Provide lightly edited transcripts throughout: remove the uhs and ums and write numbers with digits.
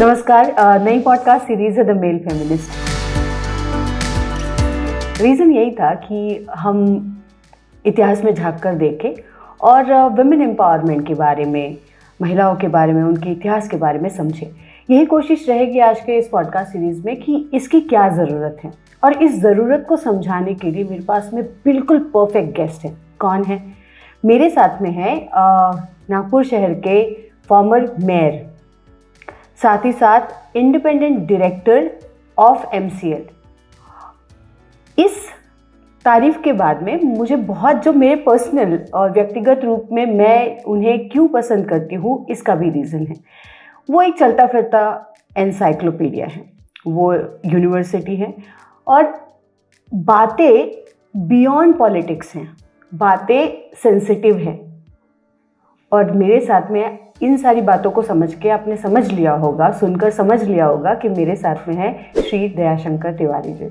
नमस्कार। नई podcast series है द मेल फेमिनिस्ट। रीज़न यही था कि हम इतिहास में झांक कर देखें और वुमेन एम्पावरमेंट के बारे में, महिलाओं के बारे में, उनके इतिहास के बारे में समझें। यही कोशिश रहेगी आज के इस पॉडकास्ट सीरीज़ में कि इसकी क्या ज़रूरत है, और इस ज़रूरत को समझाने के लिए मेरे पास में बिल्कुल परफेक्ट गेस्ट है। कौन है? मेरे साथ में है नागपुर शहर के फॉर्मर मेयर, साथ ही साथ इंडिपेंडेंट डायरेक्टर ऑफ MCL। इस तारीफ के बाद में मुझे बहुत, जो मेरे पर्सनल और व्यक्तिगत रूप में मैं उन्हें क्यों पसंद करती हूँ, इसका भी रीज़न है। वो एक चलता फिरता एनसाइक्लोपीडिया है, वो यूनिवर्सिटी है, और बातें बियॉन्ड पॉलिटिक्स हैं, बातें सेंसिटिव हैं। और मेरे साथ में इन सारी बातों को समझ के आपने समझ लिया होगा, सुनकर समझ लिया होगा कि मेरे साथ में है श्री दयाशंकर तिवारी जी।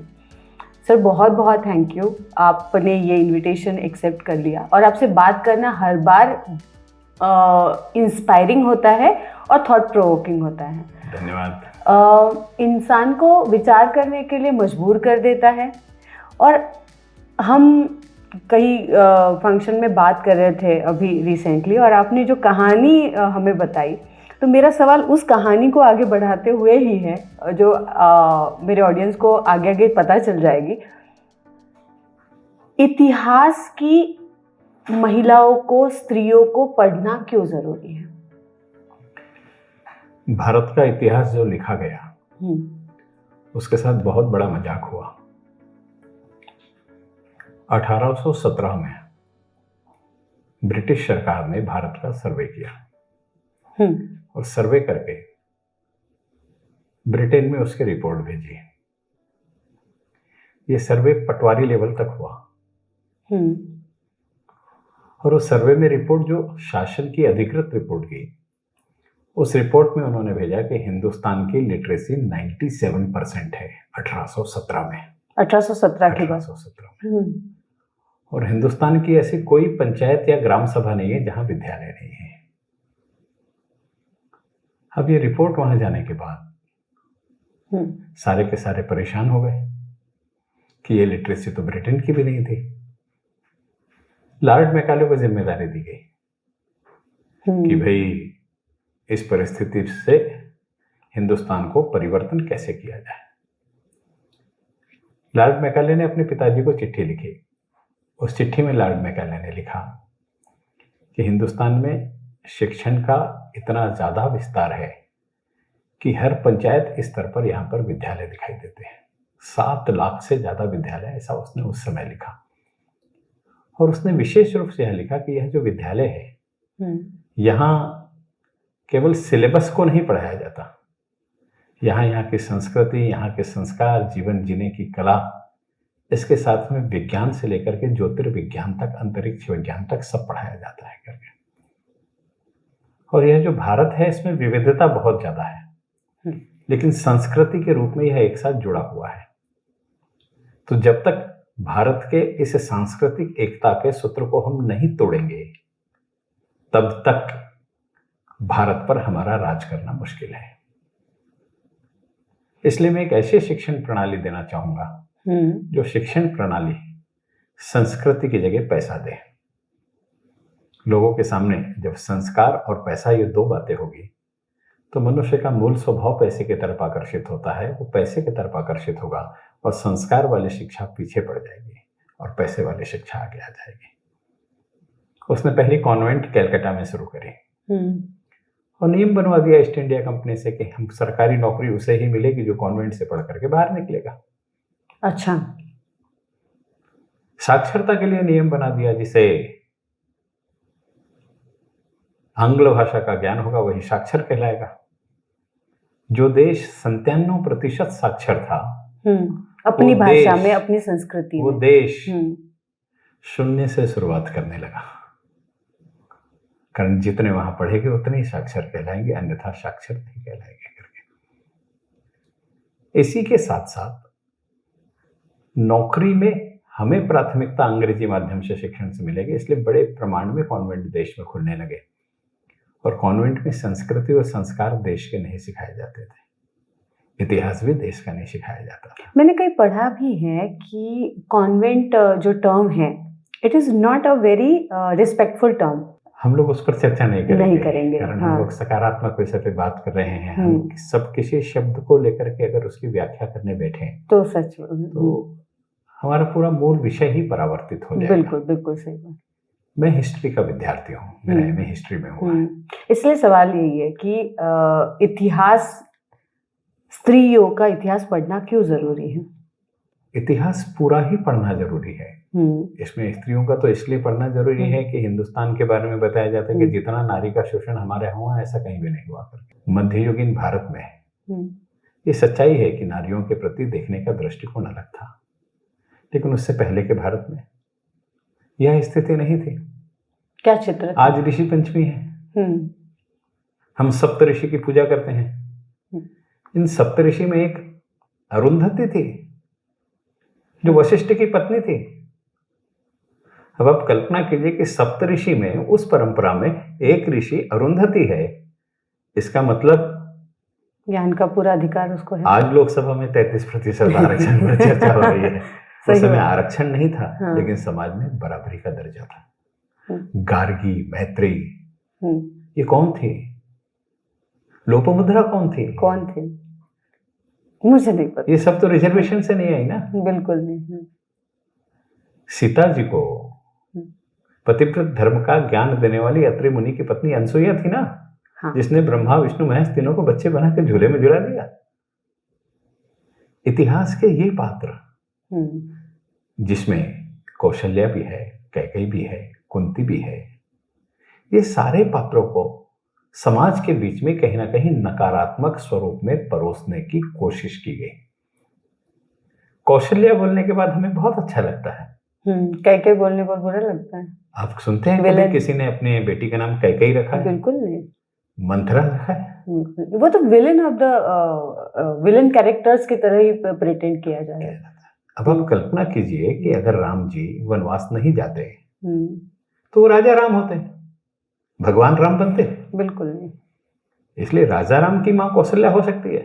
सर, बहुत बहुत थैंक यू, आपने ये इनविटेशन एक्सेप्ट कर लिया। और आपसे बात करना हर बार इंस्पायरिंग होता है और थॉट प्रोवोकिंग होता है। धन्यवाद। इंसान को विचार करने के लिए मजबूर कर देता है। और हम कई फंक्शन में बात कर रहे थे अभी रिसेंटली, और आपने जो कहानी हमें बताई, तो मेरा सवाल उस कहानी को आगे बढ़ाते हुए ही है, जो मेरे ऑडियंस को आगे आगे पता चल जाएगी। इतिहास की महिलाओं को, स्त्रियों को पढ़ना क्यों जरूरी है? भारत का इतिहास जो लिखा गया उसके साथ बहुत बड़ा मजाक हुआ। 1817 में ब्रिटिश सरकार ने भारत का सर्वे किया और सर्वे करके ब्रिटेन में उसकी रिपोर्ट भेजी। ये सर्वे पटवारी लेवल तक हुआ और उस सर्वे में रिपोर्ट, जो शासन की अधिकृत रिपोर्ट की, उस रिपोर्ट में उन्होंने भेजा कि हिंदुस्तान की लिटरेसी 97% है 1817 में। 1817 की बात। 1817 में। और हिंदुस्तान की ऐसी कोई पंचायत या ग्राम सभा नहीं है जहां विद्यालय नहीं है। अब ये रिपोर्ट वहां जाने के बाद सारे के सारे परेशान हो गए कि ये लिटरेसी तो ब्रिटेन की भी नहीं थी। लॉर्ड मैकाले को जिम्मेदारी दी गई कि भाई इस परिस्थिति से हिंदुस्तान को परिवर्तन कैसे किया जाए। लॉर्ड मैकाले ने अपने पिताजी को चिट्ठी लिखी। उस चिट्ठी में लॉर्ड मैकाले ने लिखा कि हिंदुस्तान में शिक्षण का इतना ज़्यादा विस्तार है कि हर पंचायत स्तर पर यहाँ पर विद्यालय दिखाई देते हैं। 7 लाख से ज़्यादा विद्यालय, ऐसा उसने उस समय लिखा। और उसने विशेष रूप से यह लिखा कि यह जो विद्यालय है, यहाँ केवल सिलेबस को नहीं पढ़ाया जाता, यहाँ की संस्कृति, यहाँ के संस्कार, जीवन जीने की कला, इसके साथ में विज्ञान से लेकर के ज्योतिर्विज्ञान तक, अंतरिक्ष विज्ञान तक सब पढ़ाया जाता है करके। और यह जो भारत है, इसमें विविधता बहुत ज्यादा है, लेकिन संस्कृति के रूप में यह एक साथ जुड़ा हुआ है। तो जब तक भारत के इस सांस्कृतिक एकता के सूत्र को हम नहीं तोड़ेंगे, तब तक भारत पर हमारा राज करना मुश्किल है। इसलिए मैं एक ऐसी शिक्षण प्रणाली देना चाहूंगा जो शिक्षण प्रणाली संस्कृति की जगह पैसा दे। लोगों के सामने जब संस्कार और पैसा, ये 2 बातें होगी, तो मनुष्य का मूल स्वभाव पैसे की तरफ आकर्षित होता है। वो पैसे की तरफ आकर्षित होगा और संस्कार वाली शिक्षा पीछे पड़ जाएगी और पैसे वाली शिक्षा आगे आ जाएगी। उसने पहली कॉन्वेंट कैलकाटा में शुरू करी और नियम बनवा दिया ईस्ट इंडिया कंपनी से कि हम सरकारी नौकरी उसे ही मिलेगी जो कॉन्वेंट से पढ़ करके बाहर निकलेगा। अच्छा। साक्षरता के लिए नियम बना दिया, जिसे आंग्ल भाषा का ज्ञान होगा वही साक्षर कहलाएगा। जो देश 97% साक्षर था अपनी भाषा में, अपनी संस्कृति में, वो देश शून्य से शुरुआत करने लगा। कारण जितने वहां पढ़ेंगे उतने ही साक्षर कहलाएंगे, अन्यथा साक्षर नहीं कहलाएंगे करके। इसी के साथ साथ नौकरी में हमें प्राथमिकता अंग्रेजी माध्यम से शिक्षण से मिलेगी, इसलिए बड़े प्रमाण में कॉन्वेंट देश में खुलने लगे। और कॉन्वेंट में संस्कृति और संस्कार देश के नहीं सिखाए जाते थे, इतिहास भी देश का नहीं सिखाया जाता था। मैंने कहीं पढ़ा भी है कि कॉन्वेंट जो टर्म है, it is not a very respectful term. हम लोग उस पर चर्चा नहीं करेंगे कारण हाँ। हम लोग सकारात्मक विषय पे बात कर रहे हैं। हम सब किसी शब्द को लेकर के अगर उसकी व्याख्या करने बैठे तो सच तो हमारा पूरा मूल विषय ही परावर्तित हो जाएगा। बिल्कुल बिल्कुल सही बात। मैं हिस्ट्री का विद्यार्थी हूँ, मेरा एमए हिस्ट्री में हुआ है। इसलिए सवाल यही है कि इतिहास, स्त्रियों का इतिहास पढ़ना क्यों जरूरी है? इतिहास पूरा ही पढ़ना जरूरी है। इसमें स्त्रियों का तो इसलिए पढ़ना जरूरी है कि हिंदुस्तान के बारे में बताया जाता है कि जितना नारी का शोषण हमारे यहाँ हुआ ऐसा कहीं भी नहीं हुआ करके। मध्ययुगीन भारत में ये सच्चाई है कि नारियों के प्रति देखने का दृष्टिकोण अलग था, लेकिन उससे पहले के भारत में यह स्थिति नहीं थी। क्या चित्र? आज ऋषि पंचमी है, हम सप्त ऋषि की पूजा करते हैं। इन सप्त ऋषि में एक अरुंधति थी जो वशिष्ठ की पत्नी थी। अब आप कल्पना कीजिए कि सप्त ऋषि में, उस परंपरा में एक ऋषि अरुंधति है। इसका मतलब ज्ञान का पूरा अधिकार उसको है। आज लोकसभा में 33% आरक्षण पर चर्चा हो रही है। उस समय आरक्षण नहीं था, हाँ। लेकिन समाज में बराबरी का दर्जा था। गार्गी, मैत्री, ये कौन थी? लोपामुद्रा कौन थी? मुझे नहीं पता। ये सब तो रिजर्वेशन से नहीं आई ना। बिल्कुल नहीं। सीता जी को पतिव्रत धर्म का ज्ञान देने वाली अत्रि मुनि की पत्नी अनसुईया थी ना, हाँ। जिसने ब्रह्मा विष्णु महेश तीनों को बच्चे बना के झूले में झुला दिया। इतिहास के ये पात्र, जिसमें कौशल्या भी है, कैकेयी भी है, कुंती भी है, ये सारे पात्रों को समाज के बीच में कहीं ना कहीं नकारात्मक स्वरूप में परोसने की कोशिश की गई। कौशल्या बोलने के बाद हमें बहुत अच्छा लगता है, कैकेयी बोलने पर बुरा लगता है। आप सुनते हैं कभी किसी ने अपने बेटी का नाम कैकेयी रखा है? बिल्कुल नहीं। मंथरा रखा है? वो तो विलेन कैरेक्टर्स की तरह ही प्रिटेंड किया जाए। अब आप कल्पना कीजिए कि अगर राम जी वनवास नहीं जाते तो वो राजा राम होते, भगवान राम बनते? बिल्कुल नहीं। इसलिए राजा राम की माँ कौशल्या हो सकती है,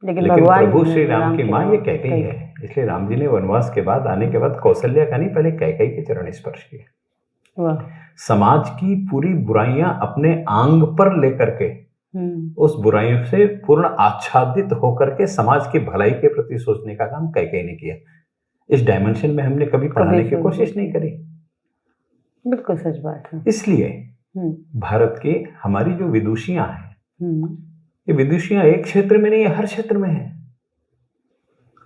लेकिन प्रभु श्री राम की माँ ये कैकेयी है। इसलिए राम जी ने वनवास के बाद आने के बाद कौशल्या का नहीं, पहले कैकेयी के चरण स्पर्श किए। समाज की पूरी बुराइयां अपने आंग पर लेकर के उस बुराइयों से पूर्ण आच्छादित होकर के समाज की भलाई के प्रति सोचने का काम कैकेयी ने किया। इस डायमेंशन में हमने कभी पढ़ाने की कोशिश नहीं करी। बिल्कुल सच बात है। इसलिए भारत की हमारी जो विदुषियां हैं, ये विदुषियां एक क्षेत्र में नहीं है, हर क्षेत्र में है।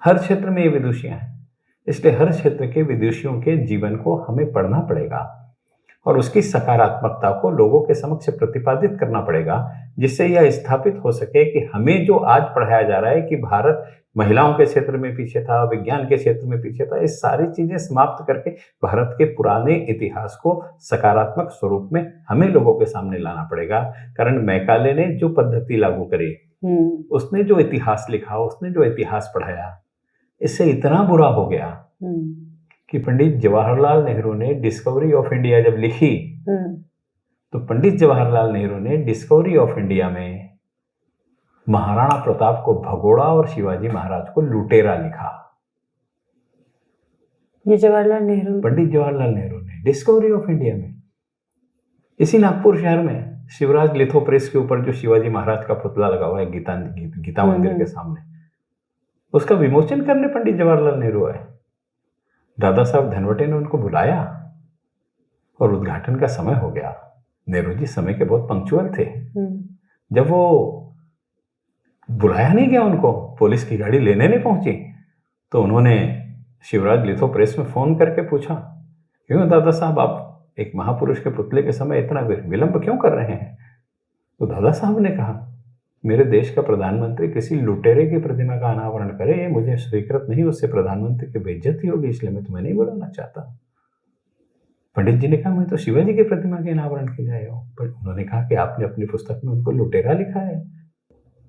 हर क्षेत्र में ये विदुषियां हैं। इसलिए हर क्षेत्र के विदुषियों के जीवन को हमें पढ़ना पड़ेगा और उसकी सकारात्मकता को लोगों के समक्ष प्रतिपादित करना पड़ेगा, जिससे यह स्थापित हो सके कि हमें जो आज पढ़ाया जा रहा है कि भारत महिलाओं के क्षेत्र में पीछे था, विज्ञान के क्षेत्र में पीछे था, ये सारी चीजें समाप्त करके भारत के पुराने इतिहास को सकारात्मक स्वरूप में हमें लोगों के सामने लाना पड़ेगा। कारण मैकाले ने जो पद्धति लागू करी, उसने जो इतिहास लिखा, उसने जो इतिहास पढ़ाया, इससे इतना बुरा हो गया कि पंडित जवाहरलाल नेहरू ने डिस्कवरी ऑफ इंडिया जब लिखी, तो पंडित जवाहरलाल नेहरू ने डिस्कवरी ऑफ इंडिया में महाराणा प्रताप को भगोड़ा और शिवाजी महाराज को लुटेरा लिखा। ये जवाहरलाल नेहरू, पंडित जवाहरलाल नेहरू ने डिस्कवरी ऑफ इंडिया में, इसी नागपुर शहर में शिवराज लिथो प्रेस के ऊपर जो शिवाजी महाराज का पुतला लगा हुआ है गीता मंदिर के सामने, उसका विमोचन करने पंडित जवाहरलाल नेहरू आए। दादा साहब धनवटे ने उनको बुलाया और उद्घाटन का समय हो गया। नेहरू जी समय के बहुत पंक्चुअल थे। जब वो बुलाया नहीं गया, उनको पुलिस की गाड़ी लेने नहीं पहुंची, तो उन्होंने शिवराज लिथो प्रेस में फोन करके पूछा, क्यों दादा साहब आप एक महापुरुष के पुतले के समय इतना विलंब क्यों कर रहे हैं? तो दादा साहब ने कहा, मेरे देश का प्रधानमंत्री किसी लुटेरे की प्रतिमा का अनावरण करे, ये मुझे स्वीकृत नहीं, उससे प्रधानमंत्री की बेइज्जती होगी, इसलिए मैं तुम्हें नहीं बुलाना चाहता। पंडित जी ने कहा, मैं तो शिवाजी की प्रतिमा के अनावरण के लिए आया हूँ। पर उन्होंने कहा कि आपने अपनी पुस्तक में उनको लुटेरा लिखा है।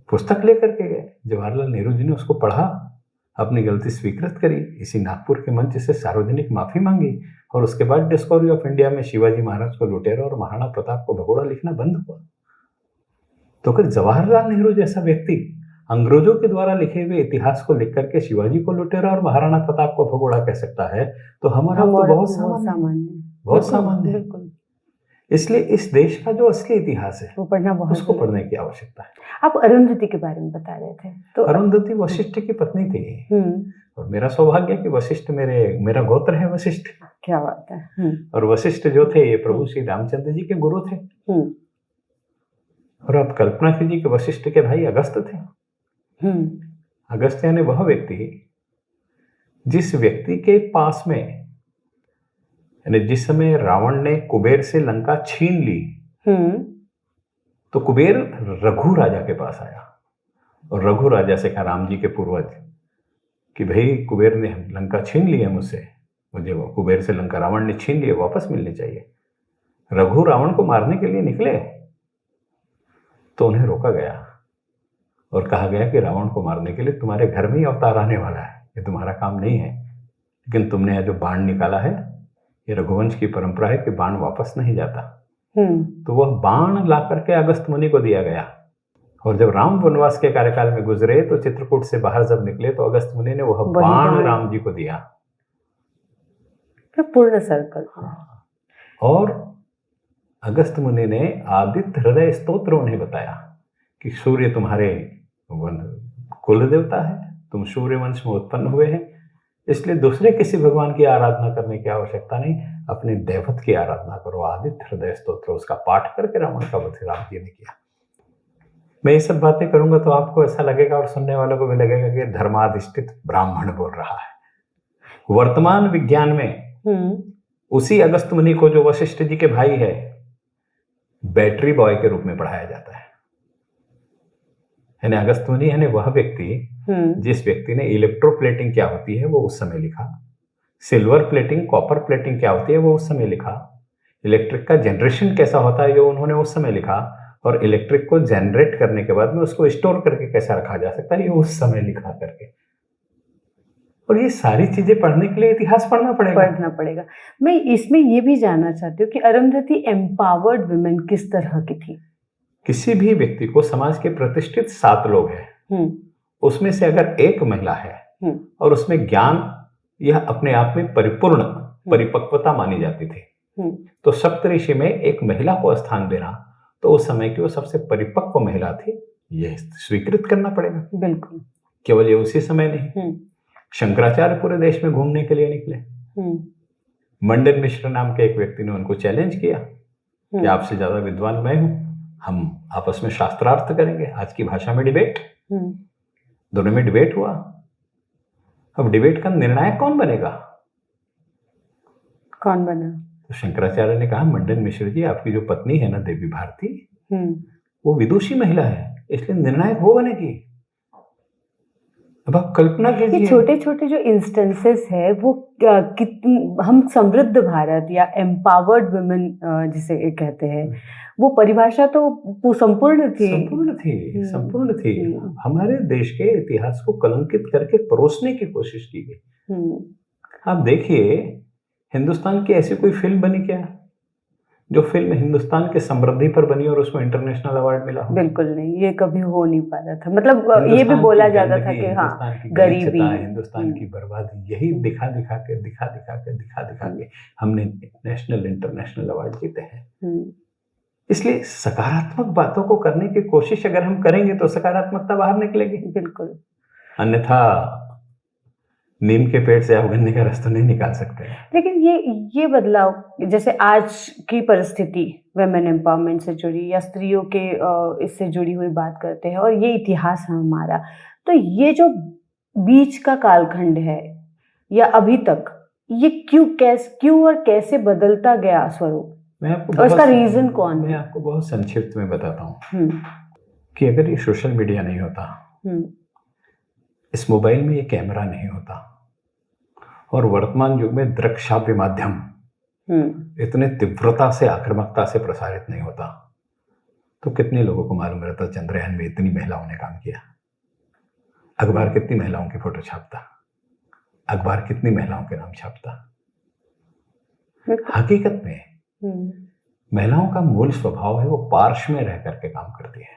पुस्तक लेकर के गए, जवाहरलाल नेहरू जी ने उसको पढ़ा, अपनी गलती स्वीकृत करी, इसी नागपुर के मंच से सार्वजनिक माफी मांगी, और उसके बाद डिस्कवरी ऑफ इंडिया में शिवाजी महाराज को लुटेरा और महाराणा प्रताप को भगोड़ा लिखना बंद हुआ। तो अगर जवाहरलाल नेहरू जैसा व्यक्ति अंग्रेजों के द्वारा लिखे हुए इतिहास को लिख करके शिवाजी को लुटेरा और महाराणा प्रताप को भगोड़ा कह सकता है, तो हमारा तो बहुत सामान्य, बहुत सामान्य है। इसलिए इस देश का जो असली इतिहास है वो पढ़ना बहुत, उसको पढ़ने की आवश्यकता है। आप अरुंधति के बारे में बता रहे थे, तो अरुंधति वशिष्ठ की पत्नी थी और मेरा सौभाग्य है कि वशिष्ठ मेरा गोत्र है वशिष्ठ। क्या बात है। और वशिष्ठ जो थे ये प्रभु श्री रामचंद्र जी के गुरु थे। और आप कल्पना कीजिए कि वशिष्ठ के भाई अगस्त थे। अगस्त यानी वह व्यक्ति जिस व्यक्ति के पास में, यानी जिस समय रावण ने कुबेर से लंका छीन ली, तो कुबेर रघु राजा के पास आया और रघु राजा से कहा, राम जी के पूर्वज, कि भाई कुबेर ने लंका छीन ली है मुझसे, मुझे वो कुबेर से लंका रावण ने छीन ली, वापस मिलनी चाहिए। रघु रावण को मारने के लिए निकले तो उन्हें रोका गया और कहा गया कि रावण को मारने के लिए तुम्हारे घर में ही अवतार आने वाला है, ये तुम्हारा काम नहीं है, लेकिन तुमने यह जो बाण निकाला है, ये रघुवंश की परंपरा है कि बाण वापस नहीं जाता। तो वह बाण ला करके अगस्त मुनि को दिया गया। और जब राम वनवास के कार्यकाल में गुजरे तो चित्रकूट से बाहर जब निकले तो अगस्त मुनि ने वह बाण राम जी को दिया। पूर्ण सर्कल। और अगस्त मुनि ने आदित्य हृदय स्तोत्र उन्हें बताया कि सूर्य तुम्हारे कुल देवता है, तुम सूर्य वंश में उत्पन्न हुए हैं, इसलिए दूसरे किसी भगवान की आराधना करने की आवश्यकता नहीं, अपने दैवत की आराधना करो। आदित्य हृदय स्तोत्र, उसका पाठ करके रावण का वध राम जी ने किया। मैं ये सब बातें करूंगा तो आपको ऐसा लगेगा और सुनने वालों को भी लगेगा कि धर्माधिष्ठित ब्राह्मण बोल रहा है। वर्तमान विज्ञान में उसी अगस्त मुनि को, जो वशिष्ठ जी के भाई है, बैटरी बॉय के रूप में पढ़ाया जाता है। यानी अगस्त मुनि यानी वह व्यक्ति जिस व्यक्ति ने इलेक्ट्रोप्लेटिंग क्या होती है वो उस समय लिखा, सिल्वर प्लेटिंग, कॉपर प्लेटिंग क्या होती है वो उस समय लिखा, इलेक्ट्रिक का जनरेशन कैसा होता है ये उन्होंने उस समय लिखा, और इलेक्ट्रिक को जनरेट करने के बाद में उसको स्टोर करके कैसा रखा जा सकता है ये उस समय लिखा करके। और ये सारी चीजें पढ़ने के लिए इतिहास पढ़ना पड़ेगा। मैं इसमें ये भी जानना चाहती हूँ कि अरुंधति एम्पावर्ड वुमेन किस तरह की थी? किसी भी व्यक्ति को, समाज के प्रतिष्ठित 7 लोग हैं, उसमें से अगर एक महिला है और उसमें ज्ञान यह अपने आप में परिपूर्ण परिपक्वता मानी जाती थी, तो सप्तऋषि में एक महिला को स्थान देना तो उस समय की वो सबसे परिपक्व महिला थी, यह स्वीकृत करना पड़ेगा। बिल्कुल। केवल ये उसी समय नहीं, शंकराचार्य पूरे देश में घूमने के लिए निकले। मंडन मिश्र नाम के एक व्यक्ति ने उनको चैलेंज किया कि आपसे ज्यादा विद्वान मैं हूं, हम आपस में शास्त्रार्थ करेंगे, आज की भाषा में डिबेट। दोनों में डिबेट हुआ। अब डिबेट का निर्णायक कौन बनेगा? कौन बना? तो शंकराचार्य ने कहा, मंडन मिश्र जी, आपकी जो पत्नी है ना देवी भारती, वो विदुषी महिला है, इसलिए निर्णायक वो बनेगी। अब आप कल्पना कीजिए, छोटे छोटे जो इंस्टेंसेस है वो हम समृद्ध भारत या एम्पावर्ड वुमेन जिसे कहते हैं, वो परिभाषा तो संपूर्ण थी। हमारे देश के इतिहास को कलंकित करके परोसने की कोशिश की गई। आप देखिए, हिंदुस्तान की ऐसी कोई फिल्म बनी क्या जो फिल्म हिंदुस्तान के समृद्धि पर बनी और उसको इंटरनेशनल अवार्ड मिला? बिल्कुल नहीं, ये कभी हो नहीं पा रहा था। मतलब ये भी बोला जाता था कि हाँ, गरीबी, हिंदुस्तान की बर्बादी, यही दिखा दिखा के हमने नेशनल इंटरनेशनल अवार्ड जीते हैं। इसलिए सकारात्मक बातों को करने की कोशिश अगर हम करेंगे तो सकारात्मकता बाहर निकलेगी। बिल्कुल। अन्यथा नीम के पेड़ से आप गन्ने का रस तो नहीं निकाल सकते। लेकिन ये बदलाव, जैसे आज की परिस्थिति वुमेन एम्पावरमेंट से जुड़ी या स्त्रियों के इससे जुड़ी हुई बात करते हैं, और ये इतिहास है हमारा, तो ये जो बीच का कालखंड है या अभी तक, ये क्यों और कैसे बदलता गया स्वरूप? मैं आपको, और इसका रीजन कौन है? मैं आपको बहुत संक्षिप्त में बताता हूँ कि अगर ये सोशल मीडिया नहीं होता, इस मोबाइल में ये कैमरा नहीं होता, और वर्तमान युग में दृक श्राव्य माध्यम इतने तीव्रता से, आक्रामकता से प्रसारित नहीं होता, तो कितने लोगों को मालूम रहता चंद्रयान में इतनी महिलाओं ने काम किया? अखबार कितनी महिलाओं की फोटो छापता? अखबार कितनी महिलाओं के नाम छापता? हकीकत में महिलाओं का मूल स्वभाव है वो पार्श्व में रह करके काम करती है।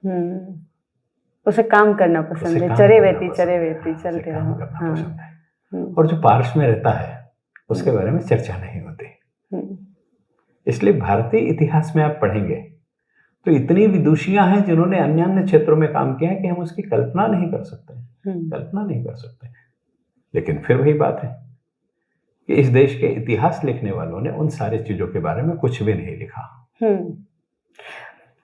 उसे काम करना पसंद है, चरे वेती चलते काम रहो। करना पसंद है। और जो पार्श में रहता है उसके बारे में चर्चा नहीं होती। इसलिए भारतीय इतिहास में आप पढ़ेंगे तो इतनी विदुषियां हैं जिन्होंने अन्य अन्य क्षेत्रों में काम किया है कि हम उसकी कल्पना नहीं कर सकते। लेकिन फिर वही बात है कि इस देश के इतिहास लिखने वालों ने उन सारी चीजों के बारे में कुछ भी नहीं लिखा।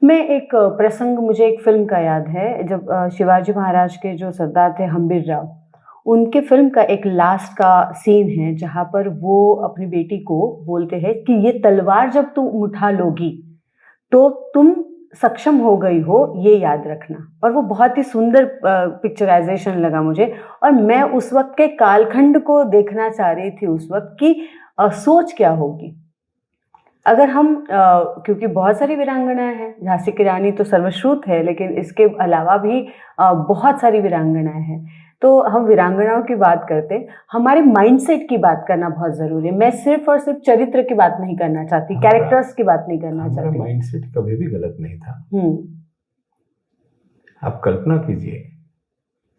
मैं एक प्रसंग, मुझे एक फिल्म का याद है, जब शिवाजी महाराज के जो सरदार थे हम्बीर राव, उनके फिल्म का एक लास्ट का सीन है जहाँ पर वो अपनी बेटी को बोलते हैं कि ये तलवार जब तुम उठा लोगी तो तुम सक्षम हो गई हो, ये याद रखना। और वो बहुत ही सुंदर पिक्चराइजेशन लगा मुझे, और मैं उस वक्त के कालखंड को देखना चाह रही थी उस वक्त की सोच क्या होगी अगर हम क्योंकि बहुत सारी वीरांगनाएं हैं, झांसी की रानी तो सर्वश्रुत है, लेकिन इसके अलावा भी बहुत सारी वीरांगनाएं हैं। तो हम वीरांगनाओं की बात करते, हमारे माइंडसेट की बात करना बहुत जरूरी है। मैं सिर्फ और सिर्फ चरित्र की बात नहीं करना चाहती, कैरेक्टर्स की बात नहीं करना चाहती। माइंडसेट कभी भी गलत नहीं था। आप कल्पना कीजिए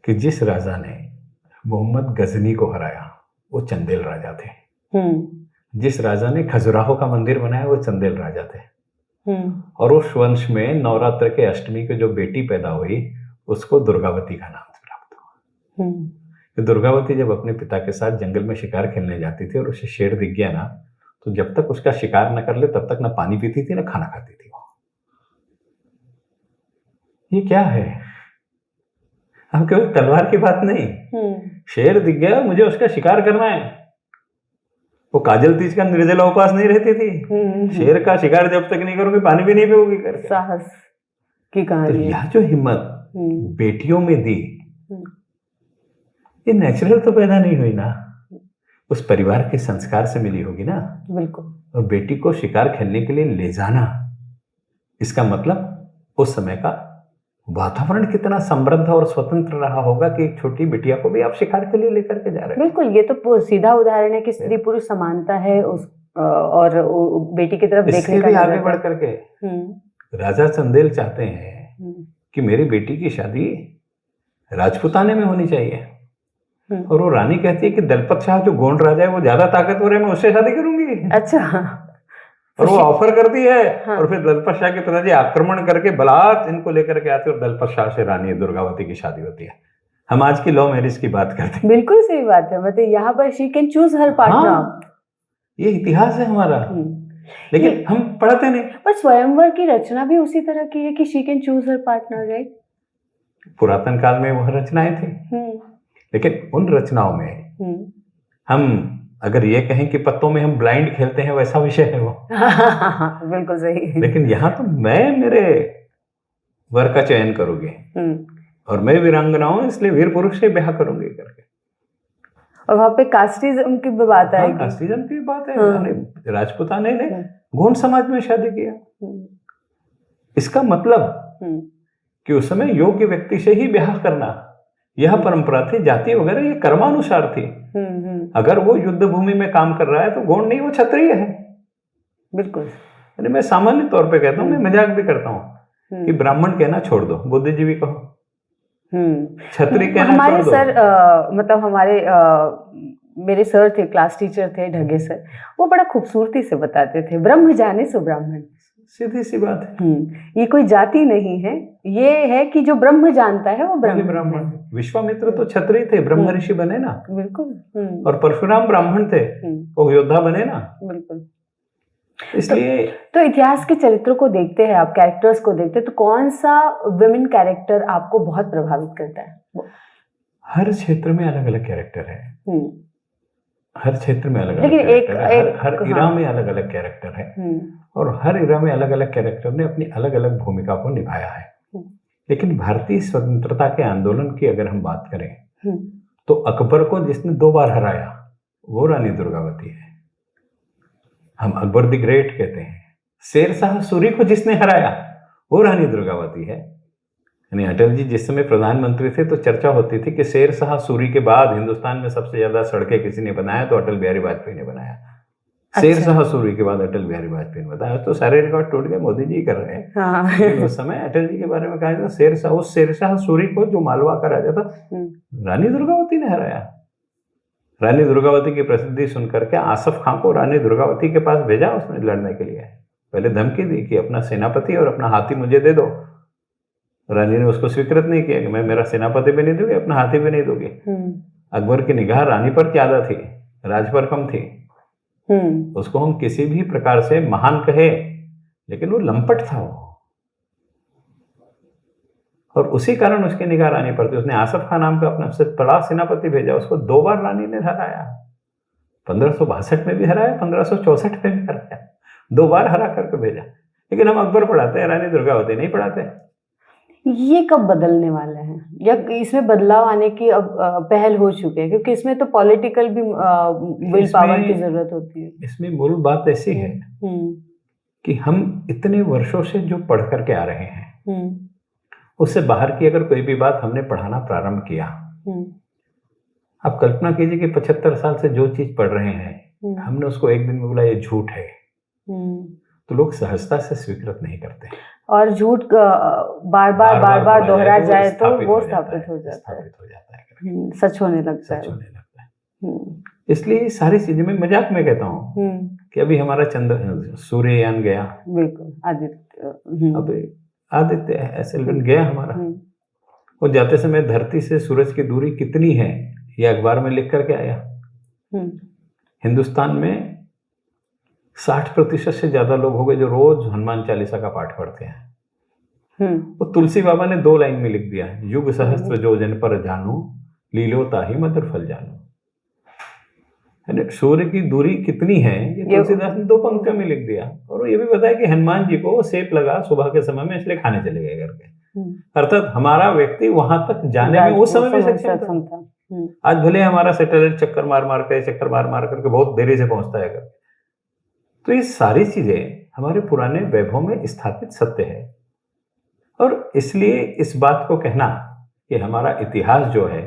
कि जिस राजा ने मोहम्मद गजनी को हराया वो चंदेल राजा थे। जिस राजा ने खजुराहो का मंदिर बनाया वो चंदेल राजा थे। और उस वंश में नवरात्र के अष्टमी की जो बेटी पैदा हुई उसको दुर्गावती का नाम प्राप्त हुआ। दुर्गावती जब अपने पिता के साथ जंगल में शिकार खेलने जाती थी और उसे शेर दिख गया ना, तो जब तक उसका शिकार न कर ले तब तक न पानी पीती थी न खाना खाती थी। ये क्या है? हम केवल तलवार की बात नहीं, शेर दिख गया मुझे उसका शिकार करना है। वो काजल तीज का निर्जला उपवास नहीं रहती थी, शेर का शिकार जब तक नहीं करोगे पानी भी नहीं पियोगी करके। साहस की कहानी। तो यह जो हिम्मत बेटियों में दी, ये नेचुरल तो पैदा नहीं हुई ना, उस परिवार के संस्कार से मिली होगी ना। बिल्कुल। और बेटी को शिकार खेलने के लिए ले जाना, इसका मतलब उस समय का वातावरण कितना समृद्ध और स्वतंत्र रहा होगा कि एक छोटी बिटिया को भी आप शिकार के लिए लेकर के जा रहे हैं। बिल्कुल, ये तो सीधा उदाहरण है कि स्त्री पुरुष समानता है उस और बेटी की तरफ देखने का। भी आगे बढ़ करके राजा चंदेल चाहते हैं कि मेरी बेटी की शादी राजपुताने में होनी चाहिए, और वो रानी कहती है कि दलपत शाह जो गोंड राजा है वो ज्यादा ताकतवर है, मैं उससे शादी करूंगी। अच्छा। और वो ऑफर करती है। हाँ। और फिर दलपत शाह के पिताजी आक्रमण करके बलात् इनको लेकर के आते और दलपत शाह से रानी दुर्गावती की शादी होती है। हम आज की लव मैरिज की बात करते हैं। बिल्कुल सही बात है, मतलब यहाँ पर she can choose her partner. हाँ, ये इतिहास है हमारा, लेकिन हम पढ़ते नहीं। पर स्वयंवर की रचना भी उसी तरह की है कि she can choose her partner, right? पुरातन काल में वह रचनाएं थी, लेकिन उन रचनाओं में हम अगर ये कहें कि पत्तों में हम ब्लाइंड खेलते हैं, वैसा विषय है वो। बिल्कुल सही। लेकिन यहाँ तो मैं मेरे वर का चयन करूंगी और मैं वीरांगना हूं इसलिए वीर पुरुष से ब्याह करूंगी करके। और वहां पे कास्टिज्म की भी बात आएगी। कास्टिज्म की बात है। राजपुताने ने गोंड समाज में शादी किया, इसका मतलब कि उस समय योग्य व्यक्ति से ही ब्याह करना यह परंपरा थी। जाति वगैरह ये कर्मानुसार थी। अगर वो युद्ध भूमि में काम कर रहा है तो गोंड नहीं, वो क्षत्रिय है। बिल्कुल। मैं सामान्य तौर पे कहता हूँ, मैं मजाक भी करता हूँ कि ब्राह्मण कहना छोड़ दो, बुद्धिजीवी कहो, क्षत्रिय कहना हमारे छोड़ दो। सर मतलब हमारे मेरे सर थे, क्लास टीचर थे ढगे सर, वो बड़ा खूबसूरती से बताते थे, ब्रह्म जाने सो ब्राह्मण। सीधी सी बात है। ये कोई जाति नहीं है, ये है कि जो ब्रह्म जानता है वो ब्राह्मण। विश्वामित्र तो क्षत्रिय थे, ब्रह्म ऋषि बने ना। बिल्कुल। और परशुराम ब्राह्मण थे, वो योद्धा बने ना। बिल्कुल। इसलिए तो इतिहास के चरित्रों को देखते हैं आप, कैरेक्टर्स को देखते हैं, तो कौन सा विमेन कैरेक्टर आपको बहुत प्रभावित करता है? हर क्षेत्र में अलग अलग कैरेक्टर है। हर क्षेत्र में अलग अलग लेकिन कैरेक्टर है। हर इरा में अलग अलग कैरेक्टर है, और हर इरा में अलग अलग कैरेक्टर ने अपनी अलग अलग भूमिका को निभाया है। लेकिन भारतीय स्वतंत्रता के आंदोलन की अगर हम बात करें तो अकबर को जिसने 2 बार हराया वो रानी दुर्गावती है। हम अकबर द ग्रेट कहते हैं। शेर शाह सूरी को जिसने हराया वो रानी दुर्गावती है। यानी अटल जी जिस समय प्रधानमंत्री थे तो चर्चा होती थी कि शेर शाह सूरी के बाद हिंदुस्तान में सबसे ज्यादा सड़कें किसी ने बनाया तो अटल बिहारी वाजपेयी ने बनाया। शेरशाह सूरी के बाद अटल बिहारी वाजपेयी ने बताया। तो सारे रिकॉर्ड टूट गए, मोदी जी कर रहे हैं। हाँ। लेकिन उस समय अटल जी के बारे में कहा था शेरशाह, उस शेरशाह सूरी को जो मालवा का राजा था रानी दुर्गावती ने हराया। रानी दुर्गावती की प्रसिद्धि सुनकर के आसफ खां को रानी दुर्गावती के पास भेजा उसने लड़ने के लिए। पहले धमकी दी कि अपना सेनापति और अपना हाथी मुझे दे दो। रानी ने उसको स्वीकृत नहीं किया कि मैं मेरा सेनापति भी नहीं दूंगी, अपना हाथी भी नहीं दूंगी। अकबर की निगाह रानी पर ज्यादा थी, राज पर कम थी। उसको हम किसी भी प्रकार से महान कहे, लेकिन वो लंपट था वो, और उसी कारण उसकी निगाह रानी पर थी। उसने आसफ खान नाम का अपना सबसे बड़ा सेनापति भेजा, उसको 2 बार रानी ने हराया। 1562 में भी हराया, 1564 में भी हराया, 2 बार हरा करके भेजा। लेकिन हम अकबर पढ़ाते हैं, रानी दुर्गावती नहीं पढ़ाते। ये कब बदलने वाला है, या इसमें बदलाव आने की अब पहल हो चुकी है? क्योंकि इसमें तो पॉलिटिकल भी विल पावर की जरूरत होती है। इसमें मूल बात ऐसी है कि हम इतने वर्षों से जो पढ़ करके आ रहे हैं, उससे बाहर की अगर कोई भी बात हमने पढ़ाना प्रारंभ किया, आप कल्पना कीजिए कि 75 साल से जो चीज पढ़ रहे हैं, हमने उसको एक दिन में बोला ये झूठ है, तो लोग सहजता से स्वीकृत नहीं करते। और झूठ बार बार दोहरा जाए तो वो स्थापित हो जाता है, सच होने लगता है। इसलिए सारी चीजें मैं मजाक में कहता हूँ कि अभी हमारा सूर्ययान गया, बिल्कुल आदित्य ऐसे गया हमारा। वो जाते समय धरती से सूरज की दूरी कितनी है ये अखबार में लिख करके आया। हिंदुस्तान में 60% से ज्यादा लोग हो गए जो रोज हनुमान चालीसा का पाठ पढ़ते हैं। वो तुलसी बाबा ने 2 लाइन में लिख दिया, युग सहस्त्र योजन पर जानू, लीलो ताहि मधुर फल जानू। सूर्य की दूरी कितनी है ये तुलसीदास ने 2 पंक्तियों में लिख दिया। और ये भी बताया कि हनुमान जी को सेप लगा सुबह के समय में, इसलिए खाने चले गए करके। अर्थात हमारा व्यक्ति वहां तक जाने में उस समय में सक्षम था। आज भले हमारा सैटेलाइट चक्कर मार मार करके बहुत देरी से पहुंचता है करके। तो ये सारी चीजें हमारे पुराने वैभव में स्थापित सत्य है। और इसलिए इस बात को कहना कि हमारा इतिहास जो है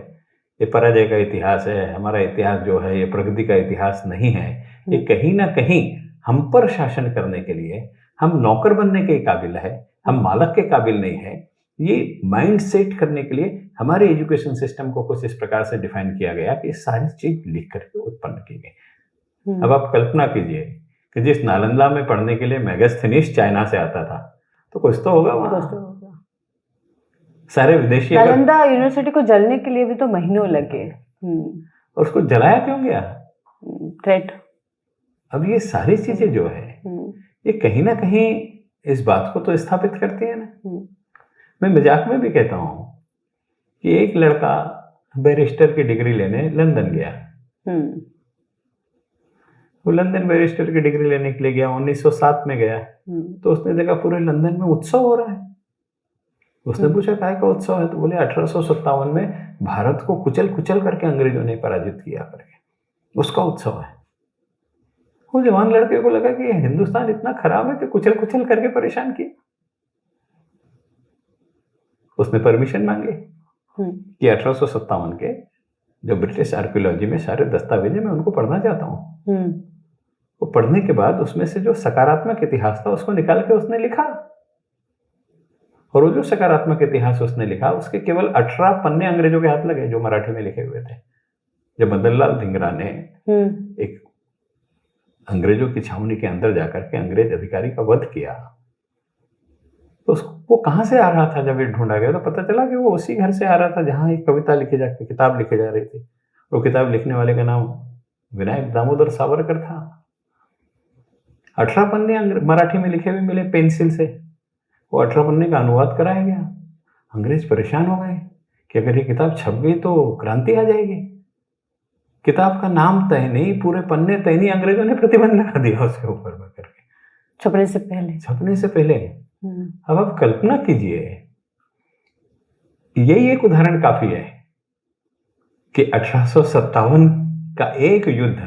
ये पराजय का इतिहास है, हमारा इतिहास जो है ये प्रगति का इतिहास नहीं है, ये कहीं ना कहीं हम पर शासन करने के लिए हम नौकर बनने के काबिल है, हम मालक के काबिल नहीं है, ये माइंड सेट करने के लिए हमारे एजुकेशन सिस्टम को कुछ इस प्रकार से डिफाइन किया गया कि सारी चीज लिख करके उत्पन्न की गई। अब आप कल्पना कीजिए कि जिस नालंदा में पढ़ने के लिए मेगास्थनीज चाइना से आता था, तो कुछ तो होगा वहां। सारे विदेशी नालंदा यूनिवर्सिटी को जलने के लिए भी तो महीनों लगे। और उसको जलाया क्यों गया? थ्रेट। अब ये सारी चीजें जो है ये कहीं ना कहीं इस बात को तो स्थापित करती है ना। मैं मजाक में भी कहता हूं कि एक लड़का बैरिस्टर की डिग्री लेने लंदन गया। वो लंदन बैरिस्टर की डिग्री लेने के लिए गया, 1907 में गया। तो उसने देखा पूरे लंदन में उत्सव हो रहा है। उसने पूछा काय का उत्सव है? तो बोले 1857 में भारत को कुचल कुचल करके अंग्रेजों ने पराजित किया करके, उसका उत्सव है। वो जवान लड़के को लगा कि हिंदुस्तान इतना खराब है कि कुचल कुचल करके परेशान किया। उसने परमिशन मांगे कि 1857 के जो ब्रिटिश आर्कियोलॉजी में सारे दस्तावेज मैं उनको पढ़ना चाहता हूँ। वो पढ़ने के बाद उसमें से जो सकारात्मक इतिहास था उसको निकाल के उसने लिखा। और वो जो सकारात्मक इतिहास उसने लिखा उसके केवल 18 पन्ने अंग्रेजों के हाथ लगे जो मराठी में लिखे हुए थे। जब मदनलाल धिंगरा ने एक अंग्रेजों की छावनी के अंदर जाकर के अंग्रेज अधिकारी का वध किया, तो वो कहाँ से आ रहा था? जब ये ढूंढा गया तो पता चला कि वो उसी घर से आ रहा था जहां एक कविता किताब लिखी जा रही थी। वो किताब लिखने वाले का नाम विनायक दामोदर सावरकर था। 18 पन्ने मराठी में लिखे हुए मिले पेंसिल से। वो 18 पन्ने का अनुवाद कराया गया। अंग्रेज परेशान हो गए कि अगर ये किताब छप गई तो क्रांति आ जाएगी। किताब का नाम तय नहीं, पूरे पन्ने तय नहीं, अंग्रेजों ने प्रतिबंध लगा दिया उसके ऊपर में करके, छपने से पहले। अब आप कल्पना कीजिए, यही एक उदाहरण काफी है कि 1857 का एक युद्ध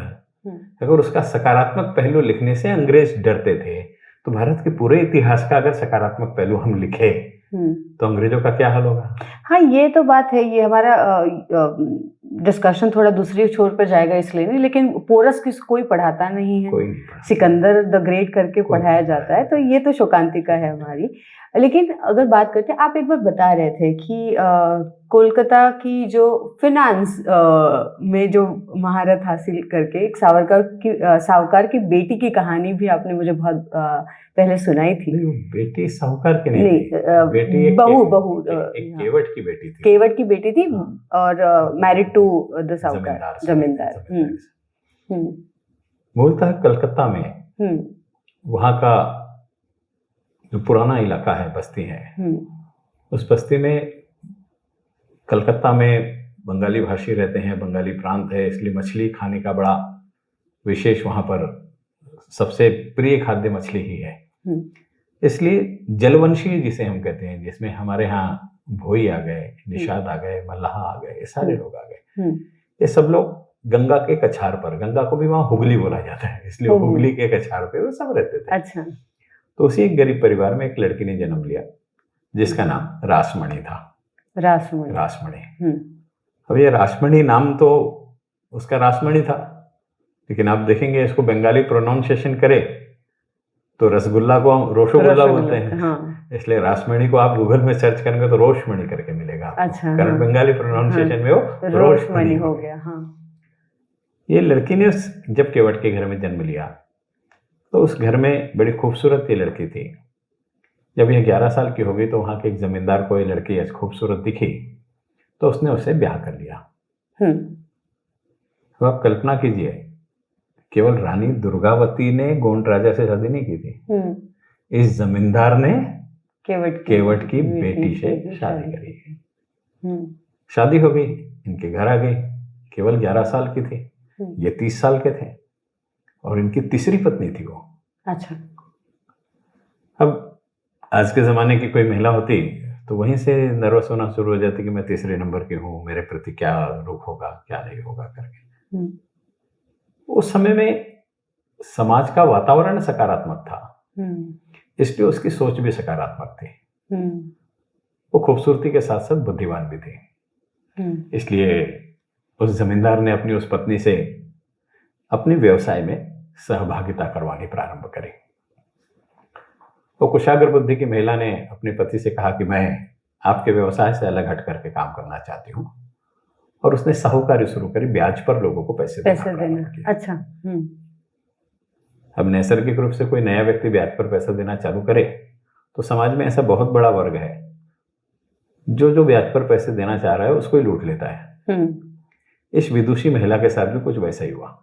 अगर उसका सकारात्मक पहलू लिखने से अंग्रेज डरते थे, तो भारत के पूरे इतिहास का अगर सकारात्मक पहलू हम लिखे तो अंग्रेजों का क्या हाल होगा? हाँ, ये तो बात है। ये हमारा डिस्कशन थोड़ा दूसरी छोर पर जाएगा इसलिए नहीं, लेकिन पोरस की कोई पढ़ाता नहीं है, कोई नहीं पढ़ा। सिकंदर द ग्रेट करके कोई पढ़ाया नहीं जाता है, तो पढ़ाया। ये तो शोकांतिका है हमारी। लेकिन अगर बात करते हैं, आप एक बार बता रहे थे कि कोलकाता की जो फिनांस में जो महारत हासिल करके एक साहूकार की बेटी की कहानी भी आपने मुझे बहुत पहले सुनाई थी। नहीं, वो बेटी साहूकार की नहीं नहीं, थी, बेटी एक बहू एक केवट की बेटी थी। केवट की बेटी थी, हाँ। और मैरिड टू द साहूकार, जमींदार जमींदार। से। मूलतः कलकत्ता में वहाँ का जो पुराना इलाका है, बस्ती है, उस बस्ती में कलकत्ता में बंगाली भाषी रहते हैं, बंगाली प्रांत है, इसलिए मछली खाने का बड़ा विशेष वहाँ पर सबसे प्रिय खाद्य मछली ही है। इसलिए जलवंशी जिसे हम कहते हैं, जिसमें हमारे यहाँ भोई आ गए, निषाद आ गए, मल्लाह आ गए, ये सारे लोग आ गए, ये सब लोग गंगा के कछार पर, गंगा को भी वहाँ हुगली बोला जाता है, इसलिए हुगली के कछार पे वो सब रहते थे। अच्छा। तो उसी एक गरीब परिवार में एक लड़की ने जन्म लिया जिसका नाम रासमणि था। रासमणि। अब ये रासमणि नाम तो उसका रासमणि था, लेकिन आप देखेंगे इसको बंगाली प्रोनाउंसिएशन करे तो रसगुल्ला को हम रोशोगुल्ला बोलते हैं। हाँ। इसलिए रासमणि को आप गूगल में सर्च करेंगे तो रोशमणि करके मिलेगा। अच्छा। कारण बंगाली प्रोनाउंसिएशन में वो रोशमणि हो गया। हाँ। ये लड़की ने जब केवट के घर में जन्म लिया तो उस घर में बड़ी खूबसूरत ये लड़की थी। जब यह 11 साल की हो गई तो वहाँ के एक जमींदार को ये लड़की ऐसी खूबसूरत दिखी तो उसने उसे ब्याह कर लिया। तो आप कल्पना कीजिए, केवल रानी दुर्गावती ने गोंड राजा से शादी नहीं की थी, इस जमींदार ने केवट की बेटी से शादी करी। शादी हो गई, इनके घर आ गई, केवल 11 साल की थी, ये 30 साल के थे और इनकी तीसरी पत्नी थी वो। अच्छा। अब आज के ज़माने की कोई महिला होती तो वहीं से नर्वस होना शुरू हो जाती कि मैं तीसरे नंबर की हूँ, मेरे प्रति क्या रुख होगा, क्या नहीं होगा करके। उस समय में समाज का वातावरण सकारात्मक था, इसलिए उसकी सोच भी सकारात्मक थी। वो खूबसूरती के साथ साथ बुद्धिमान भी थी, इसलिए उस जमींदार ने अपनी उस पत्नी से अपने व्यवसाय में सहभागिता करवानी प्रारंभ करी। तो कुशाग्र बुद्धि की महिला ने अपने पति से कहा कि मैं आपके व्यवसाय से अलग हट करके काम करना चाहती हूँ, और उसने साहूकारी शुरू करी, ब्याज पर लोगों को पैसे देना। अच्छा। अब नैसर्गिक रूप से कोई नया व्यक्ति ब्याज पर पैसा देना चालू करे तो समाज में ऐसा बहुत बड़ा वर्ग है जो ब्याज पर पैसे देना चाह रहा है उसको ही लूट लेता है। इस विदुषी महिला के साथ भी कुछ वैसा ही हुआ।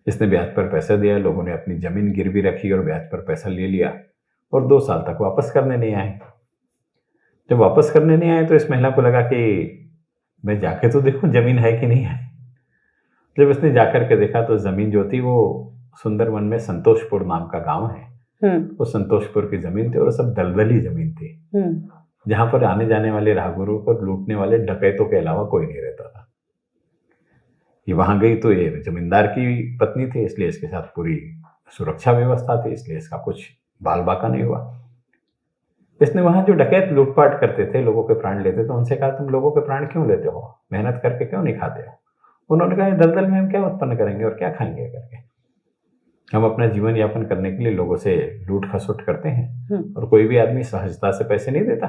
इसने ब्याज पर पैसा दिया, लोगों ने अपनी जमीन गिरवी रखी और ब्याज पर पैसा ले लिया और 2 साल तक वापस करने नहीं आए। जब वापस करने नहीं आए तो इस महिला को लगा कि मैं जाके तो देखूं जमीन है कि नहीं है। जब इसने जाकर के देखा तो जमीन जो थी वो सुंदरवन में संतोषपुर नाम का गांव है, वो संतोषपुर की जमीन थी और सब दलदली जमीन थी, जहां पर आने जाने वाले राहगुरु और लूटने वाले डकैतों के अलावा कोई नहीं रहता था। ये वहां गई तो ये जमींदार की पत्नी थी, इसलिए इसके साथ पूरी सुरक्षा व्यवस्था थी, इसलिए इसका कुछ बाल बाका नहीं हुआ। इसने वहां जो डकैत लूटपाट करते थे, लोगों के प्राण लेते थे, उनसे कहा तुम लोगों के प्राण क्यों लेते हो, मेहनत करके क्यों नहीं खाते हो। उन्होंने कहा दलदल में हम क्या उत्पन्न करेंगे और क्या खाएंगे करके, हम अपना जीवन यापन करने के लिए लोगों से लूट खसोट करते हैं और कोई भी आदमी सहजता से पैसे नहीं देता,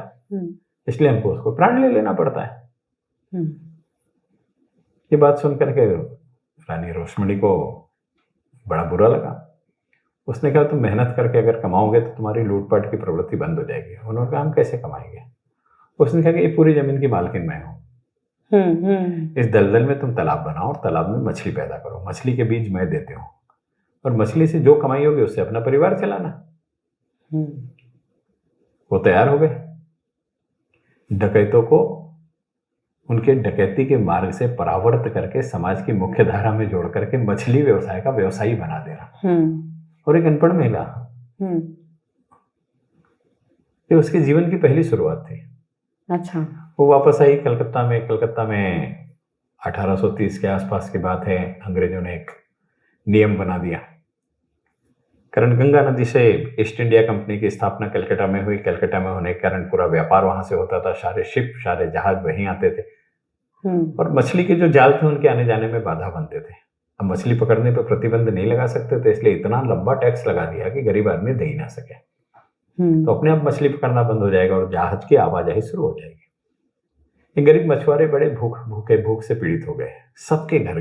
इसलिए हमको उसको प्राण ले लेना पड़ता है। ये बात सुन करके रानी रोशमणि को बड़ा बुरा लगा। उसने कहा तुम मेहनत करके अगर कमाओगे तो तुम्हारी लूटपाट की प्रवृत्ति बंद हो जाएगी। उन्होंने कहा हम कैसे कमाएंगे। उसने कहा कि ये पूरी जमीन की मालकिन मैं हूँ, इस दलदल में तुम तालाब बनाओ और तालाब में मछली पैदा करो, मछली के बीज मैं देती हूँ और मछली से जो कमाई होगी उससे अपना परिवार चलाना। वो तैयार हो गए। डकैतों को उनके डकैती के मार्ग से परावर्त करके समाज की मुख्य धारा में जोड़ करके मछली व्यवसाय का व्यवसायी बना देना। और एक अनपढ़ महिला, ये उसके जीवन की पहली शुरुआत थी। अच्छा। वो वापस आई कलकत्ता में 1830 के आसपास की बात है। अंग्रेजों ने एक नियम बना दिया, कारण गंगा नदी से ईस्ट इंडिया कंपनी की स्थापना कलकत्ता में हुई। कलकत्ता में होने के कारण पूरा व्यापार वहां से होता था, सारे शिप सारे जहाज वहीं आते थे। और मछली के जो जाल थे उनके आने जाने में बाधा बनते थे। अब मछली पकड़ने पर प्रतिबंध नहीं लगा सकते थे, इसलिए इतना लंबा टैक्स लगा दिया कि गरीब आदमी दे ही ना सके। तो अपने आप मछली पकड़ना बंद हो जाएगा और जहाज की आवाजाही शुरू हो जाएगी। ये गरीब मछुआरे बड़े भूख से पीड़ित हो गए। सबके घर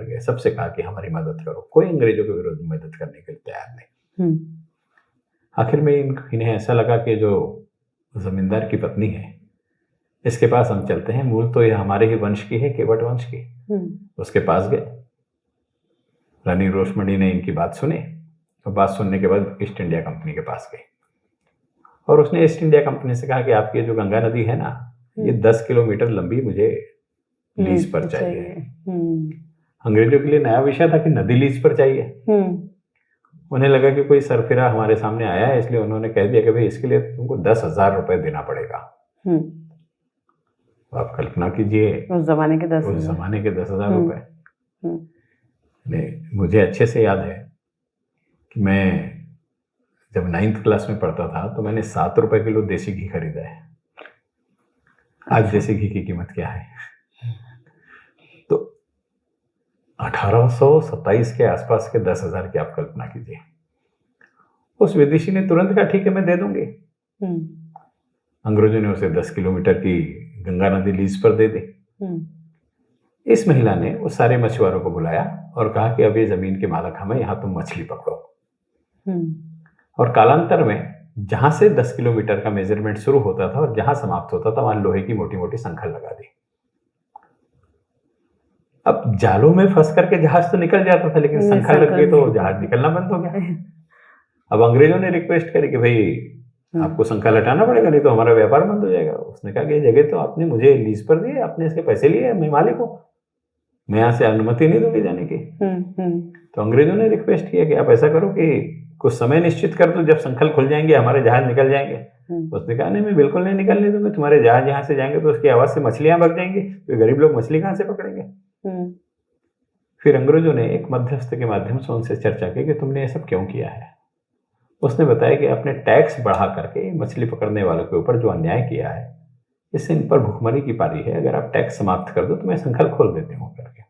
गए, सबसे कहा कि हमारी मदद करो। कोई अंग्रेजों के विरोध में मदद करने के लिए तैयार नहीं। आखिर में इन्हें ऐसा लगा कि जो जमींदार की पत्नी है, इसके पास हम चलते हैं, मूल तो यह हमारे ही वंश की है, केवट वंश की। उसके पास गए। रानी रोशमणी ने इनकी बात सुनी और बात सुनने के बाद ईस्ट इंडिया कंपनी के पास गई और उसने ईस्ट इंडिया कंपनी से कहा कि आपकी जो गंगा नदी है ना, ये 10 किलोमीटर लंबी मुझे लीज पर चाहिए। अंग्रेजों के लिए नया विषय था कि नदी लीज पर चाहिए। उन्हें लगा कि कोई सरफिरा हमारे सामने आया है, इसलिए उन्होंने कह दिया कि भाई इसके लिए तुमको 10,000 रुपए देना पड़ेगा। तो आप कल्पना कीजिए उस जमाने के 10,000 रुपए। मुझे अच्छे से याद है कि मैं जब 9th क्लास में पढ़ता था तो मैंने 7 रुपए किलो देसी घी खरीदा है। आज देसी घी की कीमत क्या है? तो 1827 के आसपास के 10,000 की आप कल्पना कीजिए। उस विदेशी ने तुरंत कहा ठीक है मैं दे दूंगी। अंग्रेजों ने उसे 10 किलोमीटर की गंगा नदी लीज पर दे दी। इस महिला ने उस सारे मछुआरों को बुलाया और कहा कि अब ये जमीन के मालक हम हैं, यहाँ तुम मछली पकड़ो। और कालांतर में जहां से 10 किलोमीटर का मेजरमेंट शुरू होता था और जहां समाप्त होता था वहां लोहे की मोटी मोटी संखल लगा दी। अब जालों में फंस करके जहाज तो निकल जाता था, लेकिन संखल लग गई तो जहाज निकलना बंद हो गया। अब अंग्रेजों ने रिक्वेस्ट करी कि भाई आपको संखल हटाना पड़ेगा, नहीं तो हमारा व्यापार बंद हो जाएगा। उसने कहा कि ये जगह तो आपने मुझे लीज पर दी है, आपने इसके पैसे लिए, मैं मालिक हूँ, मैं यहाँ से अनुमति नहीं दूंगी जाने की। तो अंग्रेजों ने रिक्वेस्ट किया कि आप ऐसा करो कि कुछ समय निश्चित कर दो, जब संखल खुल जाएंगे हमारे जहाज निकल जाएंगे। उसने कहा नहीं मैं बिल्कुल नहीं निकलने दूंगा, तुम्हारे जहाज यहाँ से जाएंगे तो उसकी आवाज से मछलियां भाग जाएंगी, तो गरीब लोग मछली कहाँ से पकड़ेंगे। फिर अंग्रेजों ने एक मध्यस्थ के माध्यम से उनसे चर्चा की कि तुमने ये सब क्यों किया है। उसने बताया कि आपने टैक्स बढ़ा करके मछली पकड़ने वालों के ऊपर जो अन्याय किया है, इससे इन पर भुखमरी की पारी है, अगर आप टैक्स समाप्त कर दो तो मैं संखल खोल देती हूँ करके।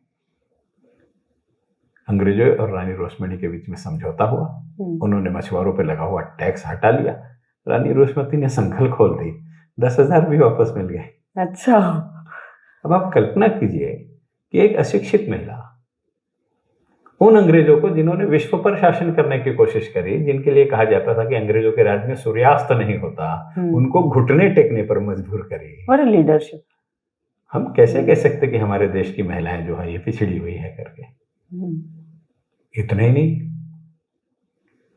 अंग्रेजों और रानी रोशमणी के बीच में समझौता हुआ। उन्होंने मछुआरों पर लगा हुआ टैक्स हटा लिया, रानी रोशमती ने संखल खोल दी, 10,000 भी वापस मिल गए। अच्छा। अब आप कल्पना कीजिए कि एक अशिक्षित महिला उन अंग्रेजों को जिन्होंने विश्व पर शासन करने की कोशिश करी, जिनके लिए कहा जाता था कि अंग्रेजों के राज में सूर्यास्त नहीं होता, उनको घुटने टेकने पर मजबूर करी। और लीडरशिप हम कैसे कह सकते कि हमारे देश की महिलाएं जो है ये पिछड़ी हुई है करके। इतना ही नहीं,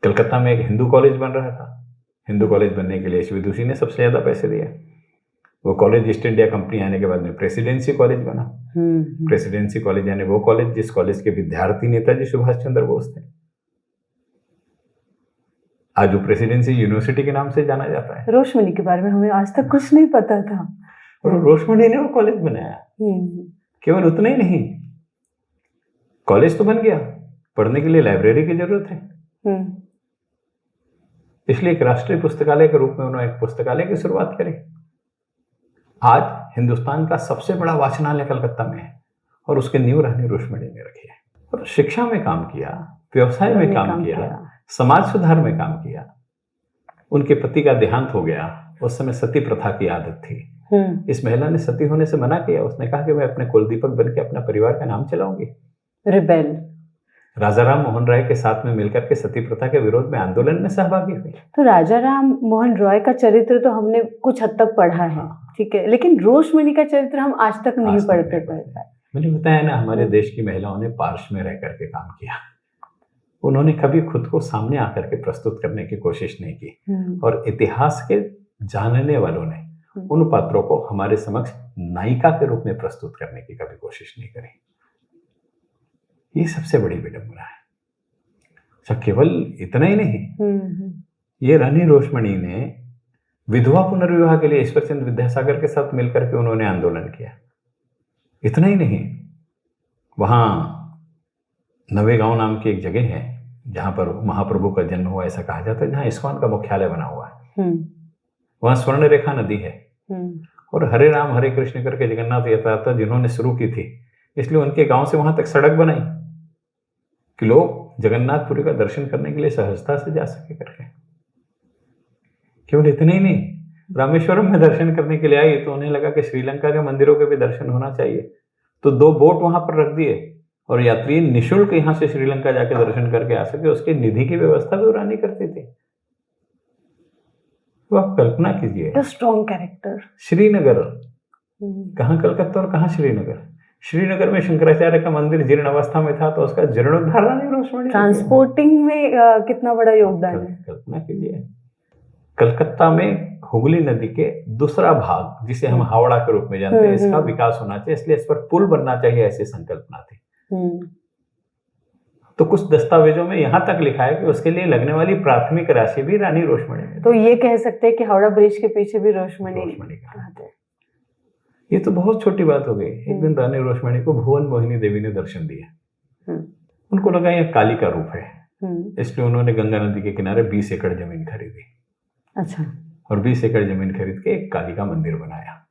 कलकत्ता में एक हिंदू कॉलेज बन रहा था। हिंदू कॉलेज बनने के लिए विदुषी ने सबसे ज्यादा पैसे दिए। वो कॉलेज ईस्ट इंडिया कंपनी आने के बाद में प्रेसिडेंसी कॉलेज बना। प्रेसिडेंसी कॉलेज यानी वो कॉलेज जिस कॉलेज के विद्यार्थी नेताजी सुभाष चंद्र बोस थे। आज वो प्रेसिडेंसी यूनिवर्सिटी के नाम से जाना जाता है। रोशमणी के बारे में हमें आज तक कुछ नहीं पता था और रोशमणी ने वो कॉलेज बनाया। केवल उतना ही नहीं, कॉलेज तो बन गया, पढ़ने के लिए लाइब्रेरी की जरूरत है, इसलिए एक राष्ट्रीय पुस्तकालय के रूप में उन्होंने एक पुस्तकालय की शुरुआत करी। आज हिंदुस्तान का सबसे बड़ा वाचनालय कलकत्ता में है और उसके नींव रानी रोशमणी ने रखी है। और शिक्षा में काम किया, व्यवसाय में काम किया, समाज सुधार में काम किया। उनके पति का देहांत हो गया, उस समय सती प्रथा की आदत थी। इस महिला ने सती होने से मना किया। उसने कहा कि मैं अपने कुलदीपक बन के अपना परिवार का नाम चलाऊंगी। रिबेल राजा राम मोहन राय के साथ में मिलकर के सती प्रथा के विरोध में आंदोलन में सहभागी हुई। तो राजा राम मोहन रॉय का चरित्र तो हमने कुछ हद तक पढ़ा है, ठीक है, लेकिन रोशमणी का चरित्र हम आज तक नहीं पढ़ते पाए। मैंने बताया ना, हमारे देश की महिलाओं ने पार्श्व में रह करके काम किया। उन्होंने कभी खुद को सामने आकर के प्रस्तुत करने की कोशिश नहीं की और इतिहास के जानने वालों ने उन पात्रों को हमारे समक्ष नायिका के रूप में प्रस्तुत करने की कभी कोशिश नहीं करी। ये सबसे बड़ी विडंबना है। अच्छा, केवल इतना ही नहीं, ये रानी रोशमणी ने विधवा पुनर्विवाह के लिए ईश्वरचंद्र विद्यासागर के साथ मिलकर के उन्होंने आंदोलन किया। इतना ही नहीं, वहां नवेगांव नाम की एक जगह है जहां पर महाप्रभु का जन्म हुआ ऐसा कहा जाता है, जहां इस्कॉन का मुख्यालय बना हुआ है। वहां स्वर्णरेखा नदी है और हरे राम हरे कृष्ण करके जगन्नाथ यात्रा जिन्होंने शुरू की थी, इसलिए उनके गांव से वहां तक सड़क बनाई कि लोग जगन्नाथपुरी का दर्शन करने के लिए सहजता से जा सके करके। केवल इतने ही नहीं, रामेश्वरम में दर्शन करने के लिए आई तो उन्हें लगा कि श्रीलंका के मंदिरों के भी दर्शन होना चाहिए, तो 2 बोट वहां पर रख दिए और यात्री निःशुल्क यहाँ से श्रीलंका जाके दर्शन करके आ सके, उसके निधि की व्यवस्था भी रानी करती थी। तो आप कल्पना कीजिए, स्ट्रॉन्ग कैरेक्टर। श्रीनगर, कहाँ कलकत्ता और कहाँ श्रीनगर। श्रीनगर में शंकराचार्य का मंदिर जीर्ण अवस्था में था तो उसका जीर्णोद्धार रानी रोषमणी ट्रांसपोर्टिंग में कितना बड़ा योगदान है। कल्पना कीजिए, कलकत्ता में हुगली नदी के दूसरा भाग जिसे हम हावड़ा के रूप में जानते हैं, इसका विकास होना चाहिए, इसलिए इस पर पुल बनना चाहिए, ऐसी संकल्पना थी। तो कुछ दस्तावेजों में यहाँ तक लिखा है कि उसके लिए लगने वाली प्राथमिक राशि भी रानी रोषमणी ने। तो ये कह सकते हैं कि हावड़ा ब्रिज के पीछे भी रोषमणी का। ये तो बहुत छोटी बात हो गई। एक दिन रानी रोषमणी को भुवन मोहिनी देवी ने दर्शन दिया। उनको लगा यह काली का रूप है, इसलिए उन्होंने गंगा नदी के किनारे 20 एकड़ जमीन खरीदी। अच्छा। और 20 एकड़ जमीन खरीद के एक काली का मंदिर बनाया,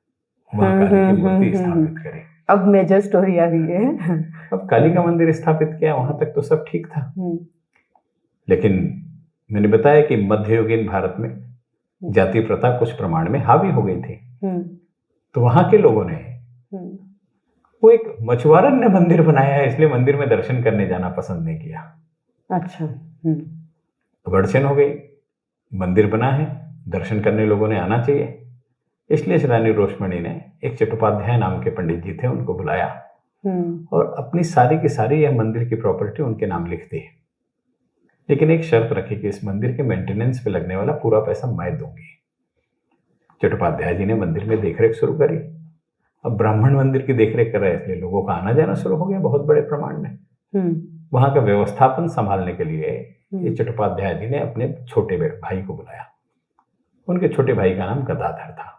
वहां काली की मूर्ति स्थापित करी। अब मेजर स्टोरी आ रही है। अब काली का मंदिर स्थापित किया, वहां तक तो सब ठीक था। लेकिन मैंने बताया कि मध्ययुगीन भारत में जाति प्रथा कुछ प्रमाण में हावी हो गई थी। तो वहां के लोगों ने वो एक मछुआरन ने मंदिर बनाया है, इसलिए मंदिर में दर्शन करने जाना पसंद नहीं किया। अच्छा। तो गड़चन हो गई, मंदिर बना है, दर्शन करने लोगों ने आना चाहिए, इसलिए रानी रोषमणी ने एक चट्टोपाध्याय नाम के पंडित जी थे, उनको बुलाया और अपनी सारी की सारी यह मंदिर की प्रॉपर्टी उनके नाम लिख दी। लेकिन एक शर्त रखी कि इस मंदिर के मेंटेनेंस पे लगने वाला पूरा पैसा मैं दूंगी। चट्टोपाध्याय जी ने मंदिर में देखरेख शुरू करी। अब ब्राह्मण मंदिर की देखरेख कर रहे, इसलिए लोगों का आना जाना शुरू हो गया बहुत बड़े प्रमाण में। वहां का व्यवस्थापन संभालने के लिए ये चट्टोपाध्याय जी ने अपने छोटे भाई को बुलाया। उनके छोटे भाई का नाम गदाधर था।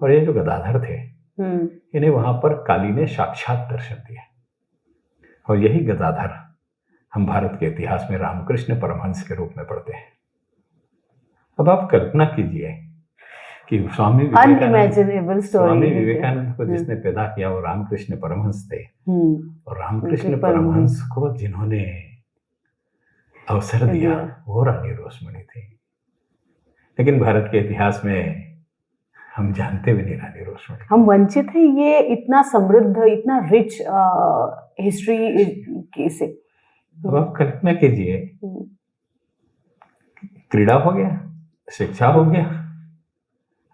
और ये जो गदाधर थे, इन्हें वहां पर काली ने साक्षात दर्शन दिया। और यही गदाधर हम भारत के इतिहास में रामकृष्ण परमहंस के रूप में पढ़ते हैं। अब आप कल्पना कीजिए कि स्वामी विवेकानंद को जिसने पैदा किया वो रामकृष्ण परमहंस थे। और रामकृष्ण परमहंस को जिन्होंने अवसर दिया वो रानी रोषमणी थी। लेकिन भारत के इतिहास में हम जानते भी नहीं रानी रोषमणी, हम वंचित हैं ये इतना समृद्ध, इतना रिच हिस्ट्री से। अब आप कल्पना कीजिए, क्रीड़ा हो गया, शिक्षा हो गया।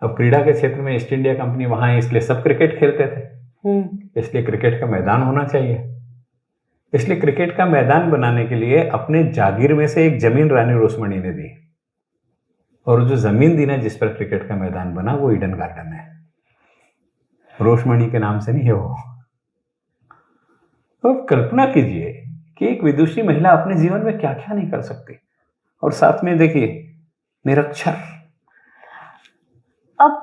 अब क्रीड़ा के क्षेत्र में ईस्ट इंडिया कंपनी वहां है, इसलिए सब क्रिकेट खेलते थे, इसलिए क्रिकेट का मैदान होना चाहिए। इसलिए क्रिकेट का मैदान बनाने के लिए अपने जागीर में से एक जमीन रानी रोषमणी ने दी। और जो जमीन दी ना जिस पर क्रिकेट का मैदान बना वो ईडन गार्डन है, रोषमणी के नाम से नहीं है वो। तो अब कल्पना कीजिए कि एक विदुषी महिला अपने जीवन में क्या क्या नहीं कर सकती, और साथ में देखिए निरक्षर। अब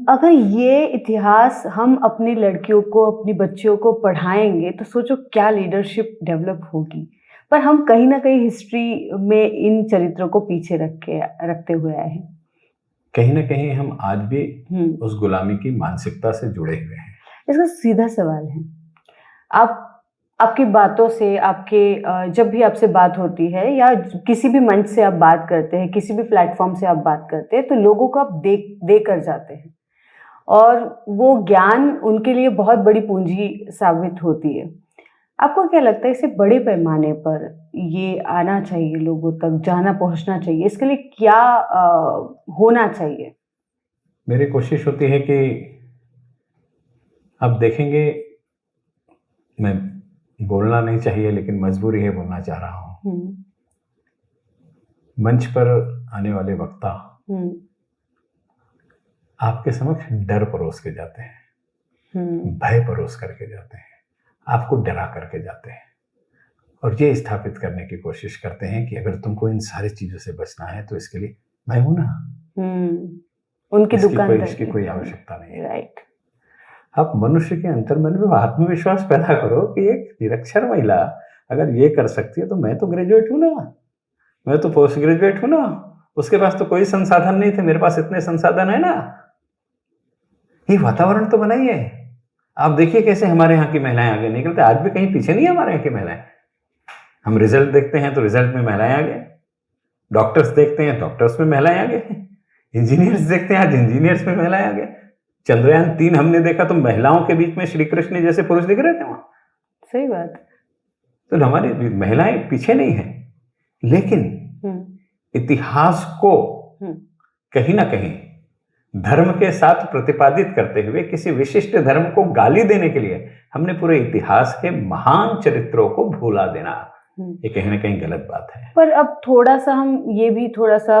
अगर ये इतिहास हम अपनी लड़कियों को, अपनी बच्चियों को पढ़ाएंगे तो सोचो क्या लीडरशिप डेवलप होगी। पर हम कहीं ना कहीं हिस्ट्री में इन चरित्रों को पीछे रखते हुए आए हैं। कहीं ना कहीं हम आज भी उस गुलामी की मानसिकता से जुड़े हुए हैं। इसका सीधा सवाल है, आपकी बातों से, आपके जब भी आपसे बात होती है या किसी भी मंच से आप बात करते हैं, किसी भी प्लेटफॉर्म से आप बात करते हैं, तो लोगों को आप दे कर जाते हैं और वो ज्ञान उनके लिए बहुत बड़ी पूंजी साबित होती है। आपको क्या लगता है इसे बड़े पैमाने पर ये आना चाहिए, लोगों तक जाना पहुंचना चाहिए, इसके लिए क्या होना चाहिए? मेरी कोशिश होती है कि आप देखेंगे, मैं बोलना नहीं चाहिए लेकिन मजबूरी है, बोलना चाह रहा हूँ। मंच पर आने वाले वक्ता आपके समक्ष डर परोस के जाते हैं, भय परोस करके जाते हैं, आपको डरा करके जाते हैं और ये स्थापित करने की कोशिश करते हैं कि अगर तुमको इन सारी चीजों से बचना है तो इसके लिए मैं हूं ना, उनकी दुकान, इसकी कोई आवश्यकता नहीं है। राइट। आप मनुष्य के अंतर्मन में आत्मविश्वास पैदा करो कि एक निरक्षर महिला अगर ये कर सकती है तो मैं तो ग्रेजुएट हूं ना, मैं तो पोस्ट ग्रेजुएट हूं ना, उसके पास तो कोई संसाधन नहीं थे, मेरे पास इतने संसाधन है ना। ये वातावरण तो बनाइए। आप देखिए कैसे हमारे यहाँ की महिलाएं आगे निकलते, आज भी कहीं पीछे नहीं है हमारे यहाँ की महिलाएं। हम रिजल्ट देखते हैं तो रिजल्ट में महिलाएं आगे, डॉक्टर्स देखते हैं डॉक्टर्स में महिलाएं आगे, इंजीनियर्स देखते हैं आज इंजीनियर्स में महिलाएं आगे। चंद्रयान-3 हमने देखा तो महिलाओं के बीच में श्री कृष्ण जैसे पुरुष दिख रहे थे वहां। सही बात। तो हमारी महिलाएं पीछे नहीं है, लेकिन इतिहास को कहीं ना कहीं धर्म के साथ प्रतिपादित करते हुए किसी विशिष्ट धर्म को गाली देने के लिए हमने पूरे इतिहास के महान चरित्रों को भूला देना, ये कहीं ना कहीं गलत बात है। पर अब थोड़ा सा हम ये भी थोड़ा सा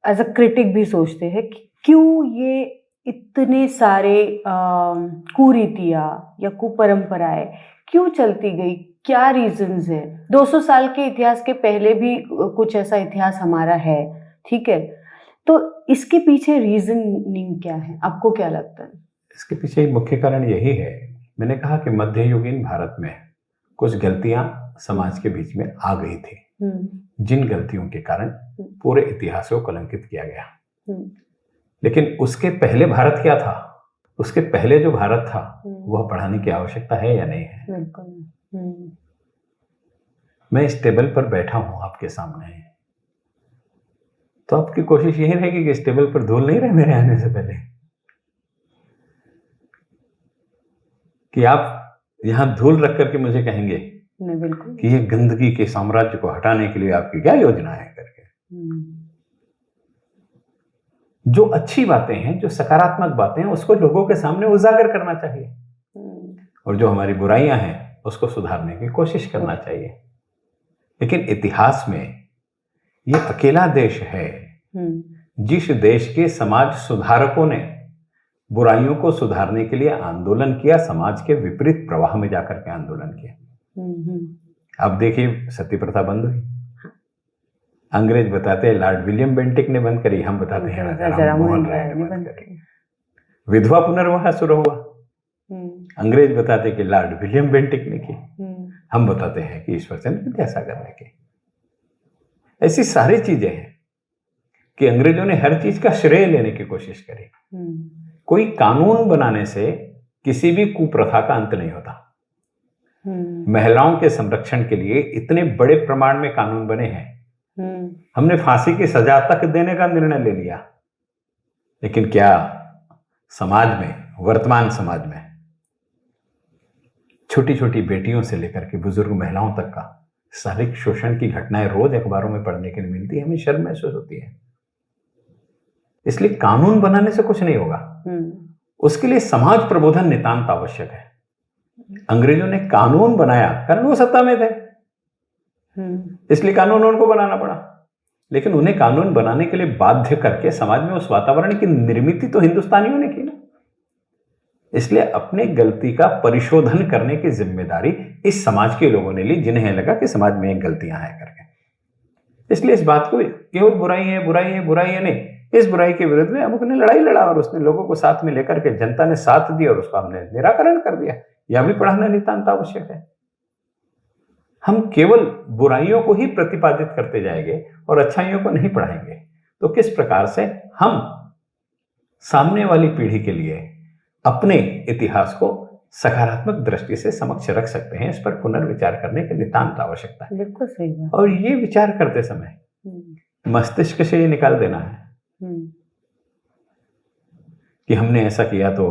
एज अ क्रिटिक भी सोचते हैं कि क्यों ये इतने सारे कुरीतियां या कुपरंपराएं क्यों चलती गई, क्या रीजंस है? 200 साल के इतिहास के पहले भी कुछ ऐसा इतिहास हमारा है, ठीक है, तो इसके पीछे रीजनिंग क्या है, आपको क्या लगता है? इसके पीछे मुख्य कारण यही है, मैंने कहा कि मध्ययुगीन भारत में कुछ गलतियां समाज के बीच में आ गई थी, जिन गलतियों के कारण पूरे इतिहास को कलंकित किया गया। लेकिन उसके पहले भारत क्या था, उसके पहले जो भारत था वह पढ़ाने की आवश्यकता है या नहीं है? बिल्कुल। मैं इस टेबल पर बैठा हूं आपके सामने, तो आपकी कोशिश यही रहेगी कि इस टेबल पर धूल नहीं रहे मेरे आने से पहले, कि आप यहां धूल रख करके मुझे कहेंगे नहीं, बिल्कुल कि ये गंदगी के साम्राज्य को हटाने के लिए आपकी क्या योजना है करके। जो अच्छी बातें हैं, जो सकारात्मक बातें हैं, उसको लोगों के सामने उजागर करना चाहिए, और जो हमारी बुराइयां हैं उसको सुधारने की कोशिश करना चाहिए। लेकिन इतिहास में ये अकेला देश है जिस देश के समाज सुधारकों ने बुराइयों को सुधारने के लिए आंदोलन किया, समाज के विपरीत प्रवाह में जाकर के आंदोलन किया। अब देखिए सती प्रथा बंद हुई, अंग्रेज बताते हैं लॉर्ड विलियम बेंटिक ने बंद करी, हम बताते हैं राजा राममोहन राय ने बंद करी। विधवा पुनर्विवाह शुरू हुआ, अंग्रेज बताते कि लॉर्ड विलियम बेंटिक ने की, हम बताते हैं कि ईश्वरचंद्र विद्यासागर ने की। ऐसी सारी चीजें हैं कि अंग्रेजों ने हर चीज का श्रेय लेने की कोशिश करी। कोई कानून बनाने से किसी भी कुप्रथा का अंत नहीं होता। महिलाओं के संरक्षण के लिए इतने बड़े प्रमाण में कानून बने हैं, हमने फांसी की सजा तक देने का निर्णय ले लिया, लेकिन क्या समाज में, वर्तमान समाज में छोटी छोटी बेटियों से लेकर के बुजुर्ग महिलाओं तक का शारीरिक शोषण की घटनाएं रोज अखबारों में पढ़ने के लिए मिलती है, हमें शर्म महसूस होती है। इसलिए कानून बनाने से कुछ नहीं होगा, उसके लिए समाज प्रबोधन नितांत आवश्यक है। अंग्रेजों ने कानून बनाया कारण वो सत्ता में थे, इसलिए कानून उनको बनाना पड़ा, लेकिन उन्हें कानून बनाने के लिए बाध्य करके समाज में उस वातावरण की निर्मित तो हिंदुस्तानियों ने की ना। इसलिए अपने गलती का परिशोधन करने की जिम्मेदारी इस समाज के लोगों ने ली, जिन्हें लगा कि समाज में एक गलतियां हैं करके। इसलिए इस बात को केवल बुराई है बुराई है बुराई है नहीं, इस बुराई के विरुद्ध में अमुक ने लड़ाई लड़ा और उसने लोगों को साथ में लेकर के, जनता ने साथ दिया और उसका हमने निराकरण कर दिया। यह भी पढ़ाना नितांत आवश्यक है। हम केवल बुराइयों को ही प्रतिपादित करते जाएंगे और अच्छाइयों को नहीं पढ़ाएंगे तो किस प्रकार से हम सामने वाली पीढ़ी के लिए अपने इतिहास को सकारात्मक दृष्टि से समक्ष रख सकते हैं? इस पर पुनर्विचार करने की नितांत आवश्यकता है। बिल्कुल सही बात। और ये विचार करते समय मस्तिष्क से ये निकाल देना है कि हमने ऐसा किया तो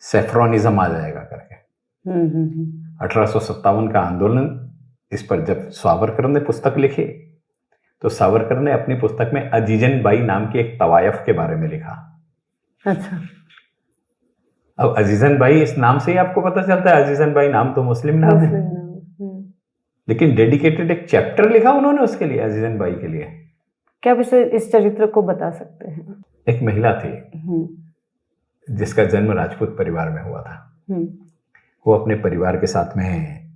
सेफ्रॉनिज्म आ जाएगा करके। 1857 का आंदोलन, इस पर जब सावरकर ने पुस्तक लिखी तो सावरकर ने अपनी पुस्तक में अजीजन बाई नाम की एक तवायफ के बारे में लिखा। अच्छा, अब अजीजन बाई इस नाम से ही आपको पता चलता है, अजीजन बाई नाम तो मुस्लिम नाम है, लेकिन डेडिकेटेड एक चैप्टर लिखा उन्होंने उसके लिए, अजीजन बाई के लिए। क्या आप इस चरित्र को बता सकते हैं? एक महिला थी जिसका जन्म राजपूत परिवार में हुआ था। वो अपने परिवार के साथ में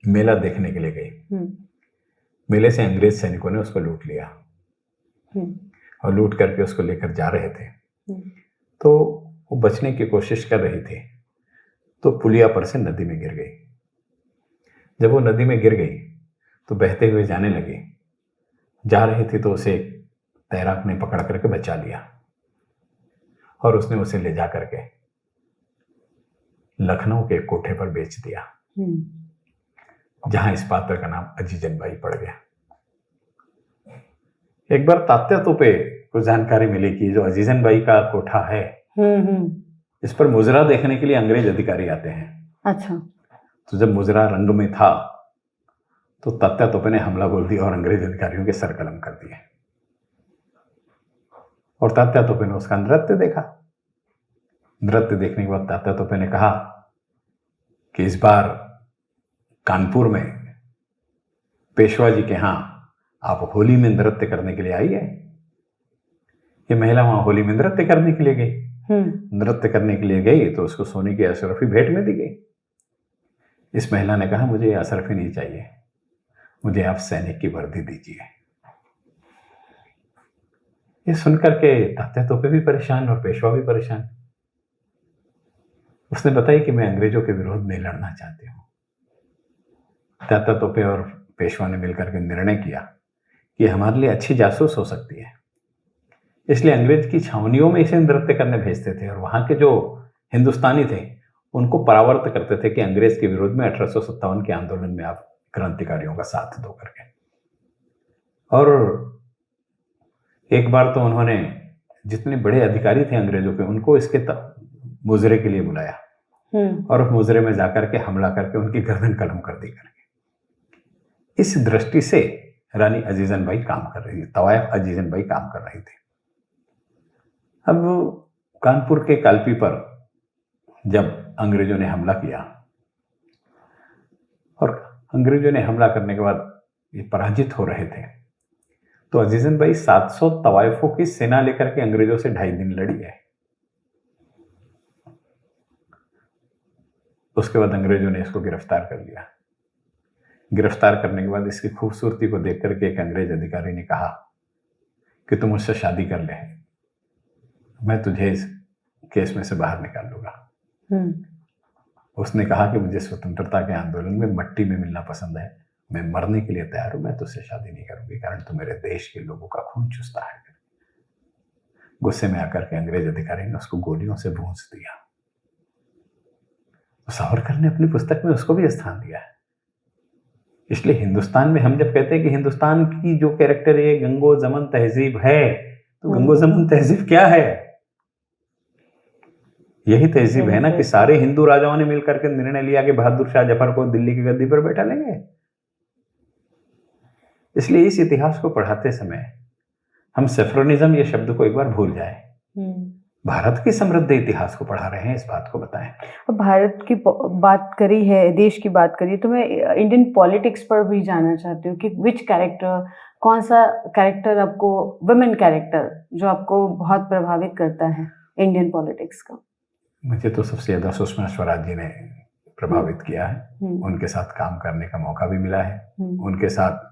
मेला देखने के लिए गई। मेले से अंग्रेज सैनिकों ने उसको लूट लिया और लूट करके उसको लेकर जा रहे थे। तो वो बचने की कोशिश कर रही थी तो पुलिया पर से नदी में गिर गई। जब वो नदी में गिर गई तो बहते हुए जाने लगी, जा रही थी तो उसे तैराक ने पकड़ करके बचा लिया और उसने उसे ले जा करके लखनऊ के कोठे पर बेच दिया, जहां इस पात्र का नाम अजीजन बाई पड़ गया। एक बार तात्या तोपे को जानकारी मिली कि जो अजीजन बाई का कोठा है, इस पर मुजरा देखने के लिए अंग्रेज अधिकारी आते हैं। अच्छा। तो जब मुजरा रंग में था तो तात्या तोपे ने हमला बोल दिया और अंग्रेज अधिकारियों के सर कलम कर दिए। और तात्या तोपे ने उसका नृत्य देखा। नृत्य देखने के बाद तात्या तोपे ने कहा कि इस बार कानपुर में पेशवा जी के यहाँ आप होली में नृत्य करने के लिए आई है। ये महिला वहां होली में नृत्य करने के लिए गई। नृत्य करने के लिए गई तो उसको सोने की अशरफी भेंट में दी गई। इस महिला ने कहा मुझे अशरफी नहीं चाहिए, मुझे आप सैनिक की वर्दी दीजिए। ये सुनकर के तात्या तोपे भी परेशान और पेशवा भी परेशान। उसने बताया कि मैं अंग्रेजों के विरोध में लड़ना चाहती हूँ। तात्या तोपे और पेशवा ने मिलकर के निर्णय किया कि हमारे लिए अच्छी जासूस हो सकती है, इसलिए अंग्रेज की छावनियों में इसे नृत्य करने भेजते थे और वहां के जो हिंदुस्तानी थे उनको परावर्त करते थे कि अंग्रेज के विरोध में 1857 के आंदोलन में आप क्रांतिकारियों का साथ दो करके। और एक बार तो उन्होंने जितने बड़े अधिकारी थे अंग्रेजों के उनको इसके मुजरे के लिए बुलाया और उस मुजरे में जाकर के हमला करके उनकी गर्दन कलम कर दी करके। इस दृष्टि से रानी अजीजन बाई काम कर रही थी, तवायफ अजीजन बाई काम कर रही थी। अब कानपुर के कालपी पर जब अंग्रेजों ने हमला किया और अंग्रेजों ने हमला करने के बाद ये पराजित हो रहे थे, तो अजीजन बाई 700 तवायफों की सेना लेकर के अंग्रेजों से 2.5 दिन लड़ी है। उसके बाद अंग्रेजों ने इसको गिरफ्तार कर लिया। गिरफ्तार करने के बाद इसकी खूबसूरती को देख करके एक अंग्रेज अधिकारी ने कहा कि तुम मुझसे शादी कर ले, मैं तुझे इस केस में से बाहर निकाल लूंगा। उसने कहा कि मुझे स्वतंत्रता के आंदोलन में मट्टी में मिलना पसंद है, मैं मरने के लिए तैयार हूं, मैं तुझसे शादी नहीं करूंगी, कारण तू मेरे देश के लोगों का खून चूसता है। गुस्से में आकर के अंग्रेज अधिकारी ने उसको गोलियों से भूंस दिया। तो सावरकर ने अपनी पुस्तक में उसको भी स्थान दिया है। इसलिए हिंदुस्तान में हम जब कहते हैं कि हिंदुस्तान की जो कैरेक्टर है गंगो जमन तहजीब है, तो गंगो जमन तहजीब क्या है? यही तहजीब है ना कि सारे हिंदू राजाओं ने मिलकर के निर्णय लिया कि बहादुर शाह जफर को दिल्ली की गद्दी पर बैठा लेंगे। इसलिए इस इतिहास को पढ़ाते समय हम सेफ्रोनिज्म ये शब्द को एक बार भूल जाए, भारत की समृद्ध इतिहास को पढ़ा रहे हैं, इस बात को बताएं। अब भारत की बात करी है, देश की बात करी, तो मैं इंडियन पॉलिटिक्स पर भी जानना चाहती हूँ कि विच कैरेक्टर, कौन सा कैरेक्टर आपको, वुमेन कैरेक्टर जो आपको बहुत प्रभावित करता है इंडियन पॉलिटिक्स का? मुझे तो सबसे ज्यादा सुषमा स्वराज जी ने प्रभावित किया है। उनके साथ काम करने का मौका भी मिला है, उनके साथ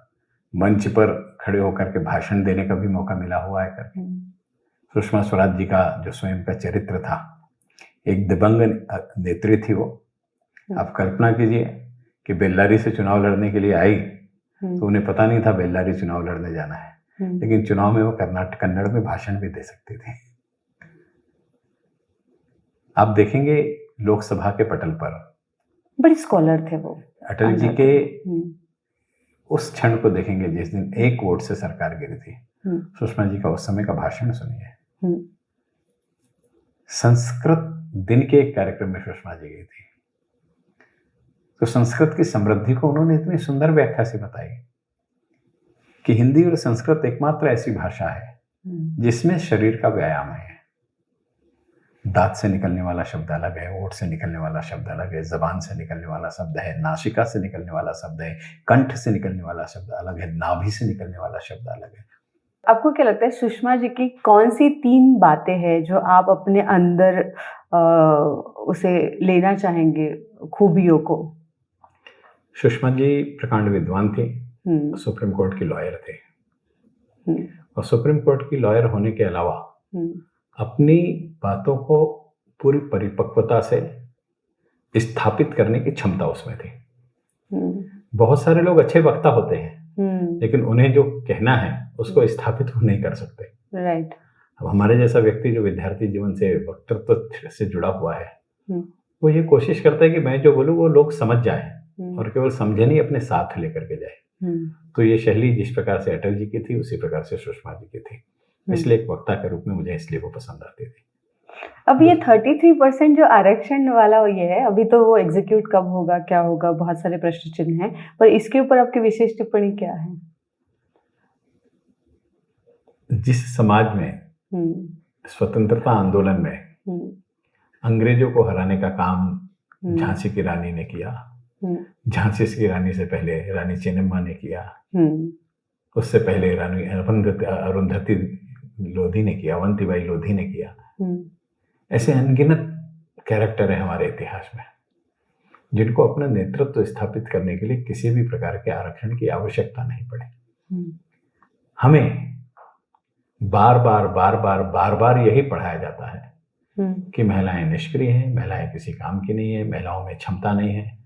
मंच पर खड़े होकर के भाषण देने का भी मौका मिला हुआ है करके। सुषमा स्वराज जी का जो स्वयं का चरित्र था, एक दिव्यांग नेत्री थी वो। आप कल्पना कीजिए कि बेल्लारी से चुनाव लड़ने के लिए आई तो उन्हें पता नहीं था बेल्लारी चुनाव लड़ने जाना है, लेकिन चुनाव में वो कन्नड़ में भाषण भी दे सकती थी। आप देखेंगे लोकसभा के पटल पर बड़ी स्कॉलर थे वो। अटल जी के उस क्षण को देखेंगे जिस दिन 1 वोट से सरकार गिरी थी। सुषमा जी का उस समय का भाषण सुनिए। संस्कृत दिन के एक कार्यक्रम में सुषमा जी गई थी, तो संस्कृत की समृद्धि को उन्होंने इतनी सुंदर व्याख्या से बताई कि हिंदी और संस्कृत एकमात्र ऐसी भाषा है जिसमें शरीर का व्यायाम है। दांत से निकलने वाला शब्द अलग है, ओठ से निकलने वाला शब्द अलग है, जबान से निकलने वाला शब्द है, नासिका से निकलने वाला शब्द है, कंठ से निकलने वाला शब्द अलग है, नाभि से निकलने वाला शब्द अलग है। आपको क्या लगता है सुषमा जी की कौन सी 3 बातें हैं जो आप अपने अंदर उसे लेना चाहेंगे, खूबियों को? सुषमा जी प्रकांड विद्वान थी, सुप्रीम कोर्ट की लॉयर थे, और सुप्रीम कोर्ट की लॉयर होने के अलावा अपनी बातों को पूरी परिपक्वता से स्थापित करने की क्षमता उसमें थी। बहुत सारे लोग अच्छे वक्ता होते हैं, लेकिन उन्हें जो कहना है उसको स्थापित वो नहीं कर सकते। राइट। अब हमारे जैसा व्यक्ति जो विद्यार्थी जीवन से वक्तृत्व से जुड़ा हुआ है, वो ये कोशिश करता है कि मैं जो बोलूँ वो लोग समझ जाए, और केवल समझे नहीं, अपने साथ लेकर के जाए। तो ये शैली जिस प्रकार से अटल जी की थी, उसी प्रकार से सुषमा जी की थी। इसलिए एक वक्ता के रूप में मुझे इसलिए वो पसंद आती थी। अब ये 33% जो आरक्षण वाला ये है, अभी तो वो एग्जीक्यूट कब होगा, क्या होगा, बहुत सारे प्रश्न चिन्ह हैं, पर इसके ऊपर आपकी विशेष टिप्पणी क्या है? जिस समाज में स्वतंत्रता आंदोलन में अंग्रेजों को हराने का काम झांसी की रानी ने किया, झांसी की रानी से पहले रानी चेन्नम्मा ने किया, उससे पहले रानी अरुंधति लोधी ने किया, अवंतीबाई लोधी ने किया। ऐसे अनगिनत कैरेक्टर है हमारे इतिहास में जिनको अपना नेतृत्व स्थापित करने के लिए किसी भी प्रकार के आरक्षण की आवश्यकता नहीं पड़ी। हमें बार बार यही पढ़ाया जाता है कि महिलाएं निष्क्रिय हैं, महिलाएं किसी काम की नहीं है, महिलाओं में क्षमता नहीं है,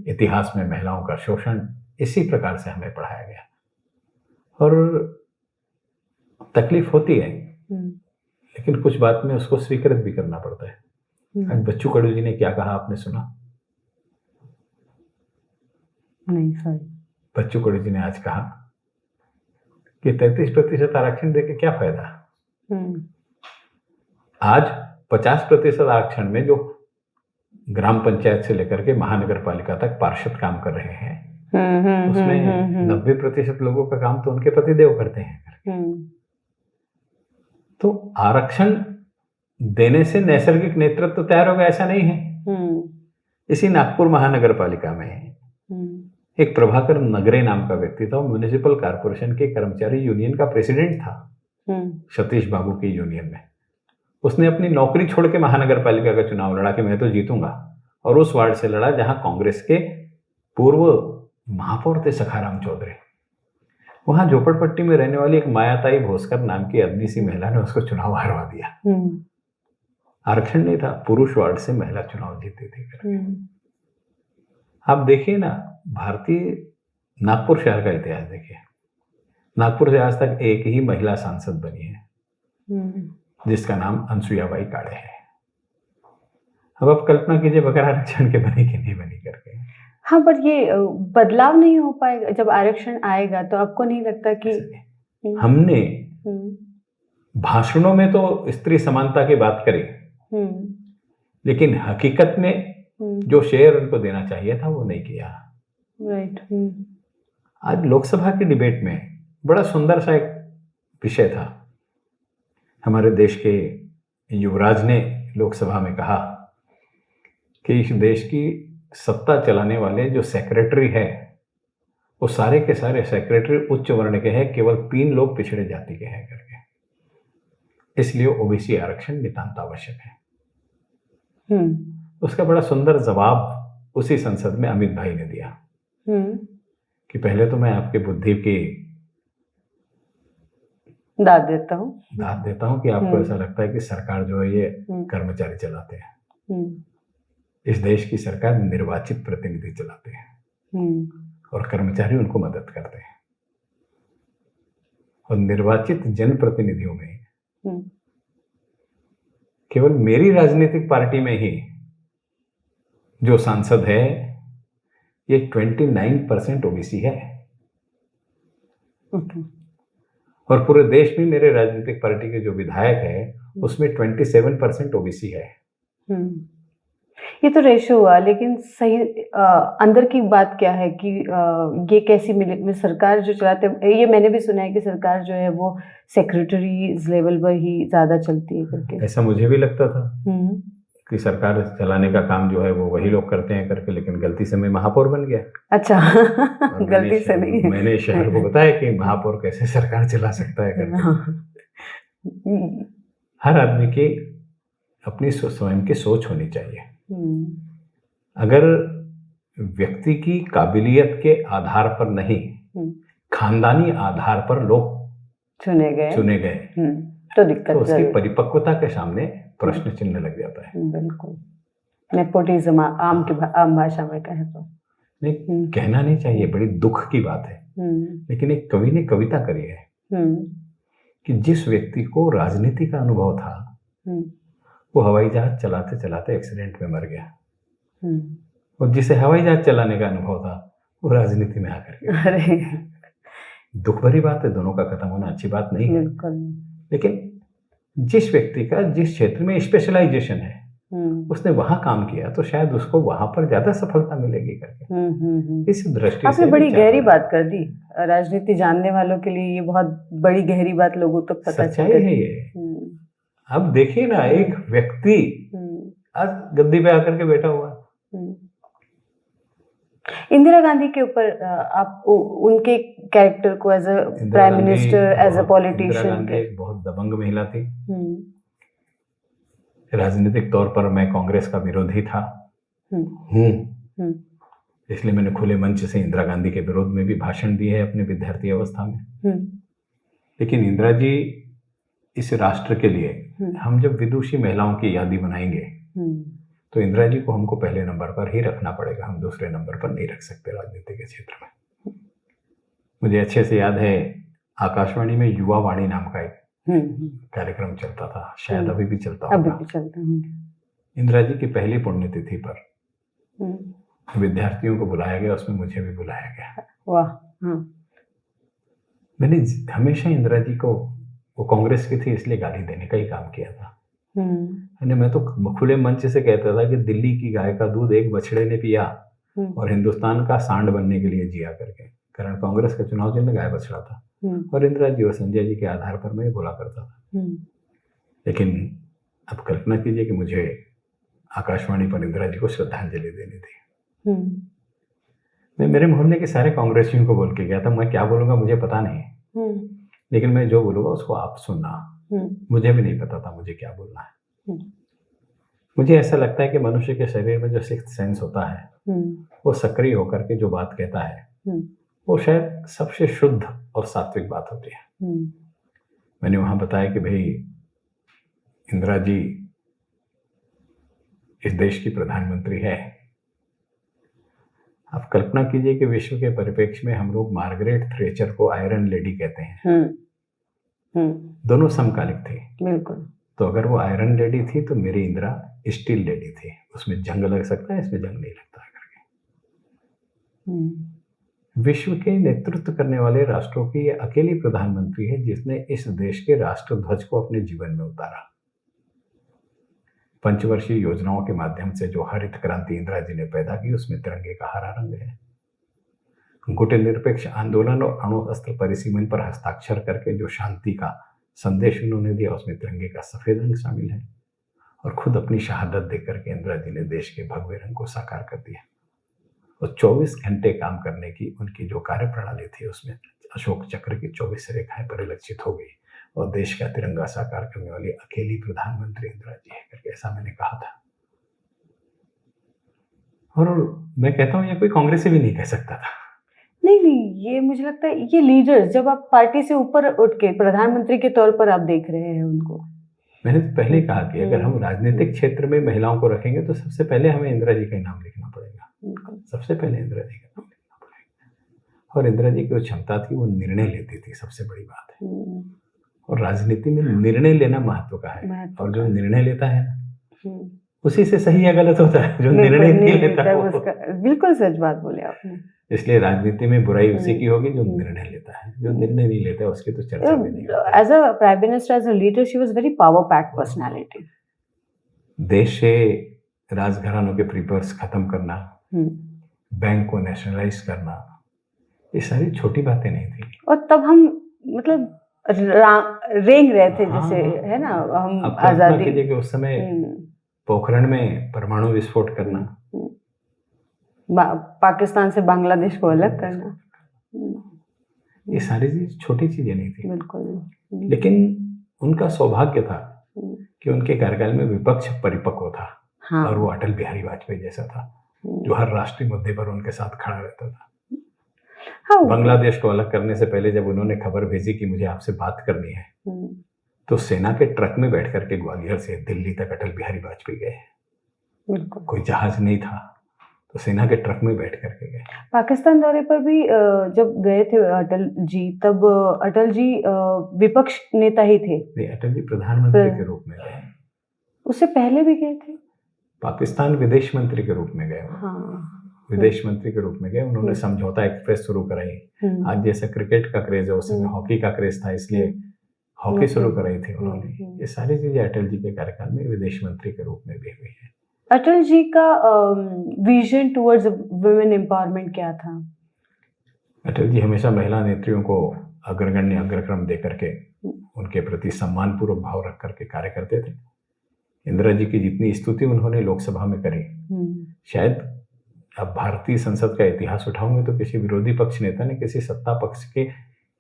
इतिहास में महिलाओं का शोषण, इसी प्रकार से हमें पढ़ाया गया। और तकलीफ होती है, लेकिन कुछ बात में उसको स्वीकृत भी करना पड़ता है। आज बच्चू कडू जी ने क्या कहा, आपने सुना? नहीं, सॉरी। बच्चू कडू जी ने आज कहा कि 33% आरक्षण देके क्या फायदा। आज 50% आरक्षण में जो ग्राम पंचायत से लेकर के महानगर पालिका तक पार्षद काम कर रहे हैं, उसमें 90% लोगों का काम तो उनके पतिदेव करते हैं। तो आरक्षण देने से नैसर्गिक नेतृत्व तैयार होगा ऐसा नहीं है। इसी नागपुर महानगर पालिका में एक प्रभाकर नगरे नाम का व्यक्ति था, म्युनिसिपल कॉर्पोरेशन के कर्मचारी यूनियन का प्रेसिडेंट था, सतीश बाबू की यूनियन में। उसने अपनी नौकरी छोड़ के महानगर पालिका का चुनाव लड़ा कि मैं तो जीतूंगा, और उस वार्ड से लड़ा जहां कांग्रेस के पूर्व महापौर थे सखाराम चौधरी। वहां झोपड़पट्टी में रहने वाली एक मायाताई भोसकर नाम की अदनी सी महिला ने उसको चुनाव हरवा दिया। आरक्षण नहीं था, पुरुष वार्ड से महिला चुनाव जीती थी। आप देखिए ना, भारतीय नागपुर शहर का इतिहास देखिए। नागपुर से आज तक एक ही महिला सांसद बनी है जिसका नाम अनसुयाबाई काड़े है। अब आप कल्पना कीजिए बगैर आरक्षण के बनी कि नहीं बनी करके। हाँ, पर ये बदलाव नहीं हो पाएगा जब आरक्षण आएगा, तो आपको नहीं लगता कि हमने भाषणों में तो स्त्री समानता की बात करी, लेकिन हकीकत में जो शेयर उनको देना चाहिए था वो नहीं किया। राइट। आज लोकसभा की डिबेट में बड़ा सुंदर सा एक विषय था। हमारे देश के युवराज ने लोकसभा में कहा कि इस देश की सत्ता चलाने वाले जो सेक्रेटरी है वो सारे के सारे सेक्रेटरी उच्च वर्ण के हैं, केवल 3 लोग पिछड़े जाति के हैं करके, इसलिए ओबीसी आरक्षण नितांत आवश्यक है। उसका बड़ा सुंदर जवाब उसी संसद में अमित भाई ने दिया कि पहले तो मैं आपके बुद्धि की दाद देता हूँ कि आपको ऐसा लगता है कि सरकार जो है ये कर्मचारी चलाते हैं। इस देश की सरकार निर्वाचित प्रतिनिधि चलाते हैं और कर्मचारी उनको मदद करते हैं। और निर्वाचित जनप्रतिनिधियों में केवल मेरी राजनीतिक पार्टी में ही जो सांसद है ये 29% ओबीसी है। और पूरे देश में मेरे राजनीतिक पार्टी के जो विधायक है उसमें 27% ओबीसी है। ये तो रेशो हुआ, लेकिन सही अंदर की बात क्या है कि ये कैसी मिले सरकार जो चलाते, ये मैंने भी सुना है कि सरकार जो है वो सेक्रेटरी लेवल पर ही ज्यादा चलती है करके। ऐसा मुझे भी लगता था कि सरकार चलाने का काम जो है वो वही लोग करते हैं करके, लेकिन गलती से मैं महापौर बन गया। अच्छा। गलती से नहीं, मैंने शहर को बताया कि महापौर कैसे सरकार चला सकता है करके। हर आदमी की अपनी स्वयं की सोच होनी चाहिए। अगर व्यक्ति की काबिलियत के आधार पर नहीं, खानदानी आधार पर लोग चुने गए तो दिक्कत, तो उसकी परिपक्वता के सामने प्रश्न चिन्ह लग जाता है। बिल्कुल, नेपोटिज्म आम भाषा में कहे तो नहीं, कहना नहीं चाहिए, बड़ी दुख की बात है। लेकिन एक कवि ने कविता करी है कि जिस व्यक्ति को राजनीति का अनुभव था वो हवाई जहाज चलाते चलाते एक्सीडेंट में मर गया। और जिसे हवाई जहाज चलाने का अनुभव था वो राजनीति में आकर के। अरे दुख भरी बात है, दोनों का खत्म होना अच्छी बात नहीं है, बिल्कुल। लेकिन जिस व्यक्ति का जिस क्षेत्र में स्पेशलाइजेशन है उसने वहां काम किया तो शायद उसको वहां पर ज्यादा सफलता मिलेगी करके। इस दृष्टि आपने से बड़ी गहरी बात कर दी। राजनीति जानने वालों के लिए ये बहुत बड़ी गहरी बात लोगों तक पता सच्चाई है ये। अब देखिए ना, एक व्यक्ति आज गद्दी पे आकर के बैठा हुआ। इंदिरा गांधी के ऊपर आप उनके कैरेक्टर को as a prime minister, as a politician, Indira Gandhi एक बहुत दबंग महिला थी। राजनीतिक तौर पर मैं कांग्रेस का विरोधी था, इसलिए मैंने खुले मंच से इंदिरा गांधी के विरोध में भी भाषण दिए है अपने विद्यार्थी अवस्था में। लेकिन इंदिरा जी इस राष्ट्र के लिए हम जब विदुषी महिलाओं की यादी बनाएंगे तो इंदिरा जी को हमको पहले नंबर पर ही रखना पड़ेगा, हम दूसरे नंबर पर नहीं रख सकते राजनीति के क्षेत्र में। मुझे अच्छे से याद है आकाशवाणी में युवा वाणी नाम का एक कार्यक्रम चलता था, शायद अभी भी चलता होगा। इंदिरा जी की पहली पुण्यतिथि पर विद्यार्थियों को बुलाया गया, उसमें मुझे भी बुलाया गया। वाह। मैंने हमेशा इंदिरा जी को, वो कांग्रेस की थी इसलिए गाली देने का ही काम किया था। मैं तो खुले मंच से कहता था कि दिल्ली की गाय का दूध एक बछड़े ने पिया और हिंदुस्तान का सांड बनने के लिए जिया करके। कारण कांग्रेस का चुनाव चिन्ह गाय बछड़ा था और इंदिरा जी और संजय जी के आधार पर मैं बोला करता था। लेकिन अब कल्पना कीजिए कि मुझे आकाशवाणी पर इंदिरा जी को श्रद्धांजलि देनी थी। मैं मेरे मोहल्ले के सारे कांग्रेसियों को बोल के गया था, मैं क्या बोलूंगा मुझे पता नहीं, लेकिन मैं जो बोलूंगा उसको आप सुनना। मुझे भी नहीं पता था मुझे क्या बोलना है। मुझे ऐसा लगता है कि मनुष्य के शरीर में जो सिक्स्थ सेंस होता है वो सक्रिय होकर के जो बात कहता है वो शायद सबसे शुद्ध और सात्विक बात होती है। मैंने वहां बताया कि भाई इंदिरा जी इस देश की प्रधानमंत्री है। आप कल्पना कीजिए कि विश्व के परिप्रेक्ष्य में हम लोग मार्गरेट थ्रेचर को आयरन लेडी कहते हैं। दोनों समकालिक थे। बिल्कुल। तो अगर वो आयरन लेडी थी तो मेरी इंदिरा स्टील लेडी थी। उसमें जंग लग सकता है, इसमें जंग नहीं लगता है करके। विश्व के नेतृत्व करने वाले राष्ट्रों की ये अकेली प्रधानमंत्री है जिसने इस देश के राष्ट्र ध्वज को अपने जीवन में उतारा। पंचवर्षीय योजनाओं के माध्यम से जो हरित क्रांति इंदिरा जी ने पैदा की उसमें तिरंगे का हरा रंग है। गुट निरपेक्ष आंदोलन और अणु अस्त्र परिसीमन पर हस्ताक्षर करके जो शांति का संदेश उन्होंने दिया उसमें तिरंगे का सफेद रंग शामिल है। और खुद अपनी शहादत देकर के इंदिरा जी ने देश के भगवे रंग को साकार कर दिया। और 24 घंटे काम करने की उनकी जो कार्य प्रणाली थी उसमें अशोक चक्र की 24 रेखाएं परिलक्षित हो गई और देश का तिरंगा साकार करने वाली अकेली प्रधानमंत्री इंदिरा जी है करके ऐसा मैंने कहा था। और मैं कहता हूँ ये कोई कांग्रेसी भी नहीं कह सकता था। नहीं, ये मुझे लगता है ये लीडर्स जब आप पार्टी से ऊपर उठ के प्रधानमंत्री के तौर पर आप देख रहे हैं उनको। मैंने तो पहले कहा कि अगर हम राजनीतिक क्षेत्र में महिलाओं को रखेंगे तो सबसे पहले हमें इंदिरा जी का नाम लिखना पड़ेगा। सबसे पहले इंदिरा जी का नाम लिखना पड़ेगा। और इंदिरा जी की जो क्षमता थी वो निर्णय लेती थी, सबसे बड़ी बात है। और राजनीति में निर्णय लेना महत्व का है। और जो निर्णय लेता है उसी से सही या गलत होता है। जो निर्णय नहीं लेता उसका, बिल्कुल सच बात बोले आपने। इसलिए राजनीति में बुराई उसी की होगी जो निर्णय लेता है। जो निर्णय नहीं लेता है उसकी तो चर्चा भी नहीं होती। As a prime minister, as a leader, she was very power packed personality. देश से राजघरानों के प्रीपर्स खत्म करना, बैंक को नेशनलाइज करना, ये सारी छोटी बातें नहीं थी। और तब हम मतलब रेंग रहे थे जैसे, है ना, हम आजादी के उस समय पोखरण में परमाणु विस्फोट करना, पाकिस्तान से बांग्लादेश को अलग करना, ये सारी चीज छोटी चीजें नहीं थी। बिल्कुल। लेकिन उनका सौभाग्य था कि उनके कार्यकाल में विपक्ष परिपक्व था। हाँ। और वो अटल बिहारी वाजपेयी जैसा था जो हर राष्ट्रीय मुद्दे पर उनके साथ खड़ा रहता था। हाँ। बांग्लादेश को अलग करने से पहले जब उन्होंने खबर भेजी कि मुझे आपसे बात करनी है तो सेना के ट्रक में बैठ करके ग्वालियर से दिल्ली तक अटल बिहारी वाजपेयी गए। कोई जहाज नहीं था तो सेना के ट्रक में बैठ करके गए। पाकिस्तान दौरे पर भी जब गए थे अटल जी, तब अटल जी विपक्ष नेता ही थे। नहीं, अटल जी प्रधानमंत्री के रूप में गए। उससे पहले भी गए थे। पाकिस्तान विदेश मंत्री के रूप में गए। हाँ। विदेश मंत्री के रूप में गए, उन्होंने समझौता एक्सप्रेस शुरू कराई। आज जैसे क्रिकेट का क्रेज है, उस समय हॉकी का क्रेज था, इसलिए हॉकी शुरू कराई थी उन्होंने। ये सारी चीजें अटल जी के कार्यकाल में विदेश मंत्री के रूप में भी हुई है। अटल जी का विजन टुवर्ड्स वुमेन एम्पावरमेंट क्या था? अटल जी हमेशा महिला नेत्रियों को अग्रगण्य अग्रक्रम दे करके उनके प्रति सम्मान पूर्वक भाव रख करके कार्य करते थे। इंदिरा जी की जितनी स्तुति उन्होंने लोकसभा में करी, शायद अब भारतीय संसद का इतिहास उठाऊंगे तो किसी विरोधी पक्ष नेता ने किसी सत्ता पक्ष के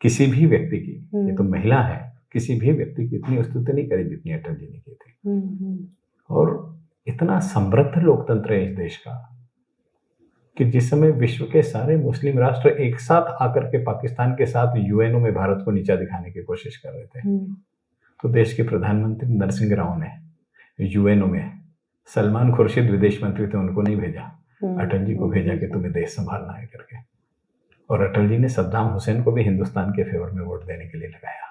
किसी भी व्यक्ति की, ये तो महिला है, किसी भी व्यक्ति की इतनी स्तुति नहीं करी जितनी अटल जी ने की थी। और इतना समृद्ध लोकतंत्र है इस देश का कि जिस समय विश्व के सारे मुस्लिम राष्ट्र एक साथ आकर के पाकिस्तान के साथ यूएनओ में भारत को नीचा दिखाने की कोशिश कर रहे थे, तो देश के प्रधानमंत्री नरसिंह राव ने यूएनओ में सलमान खुर्शीद विदेश मंत्री थे, उनको नहीं भेजा, अटल जी को भेजा कि तुम्हें देश संभालना है करके। और अटल जी ने सद्दाम हुसैन को भी हिंदुस्तान के फेवर में वोट देने के लिए लगाया।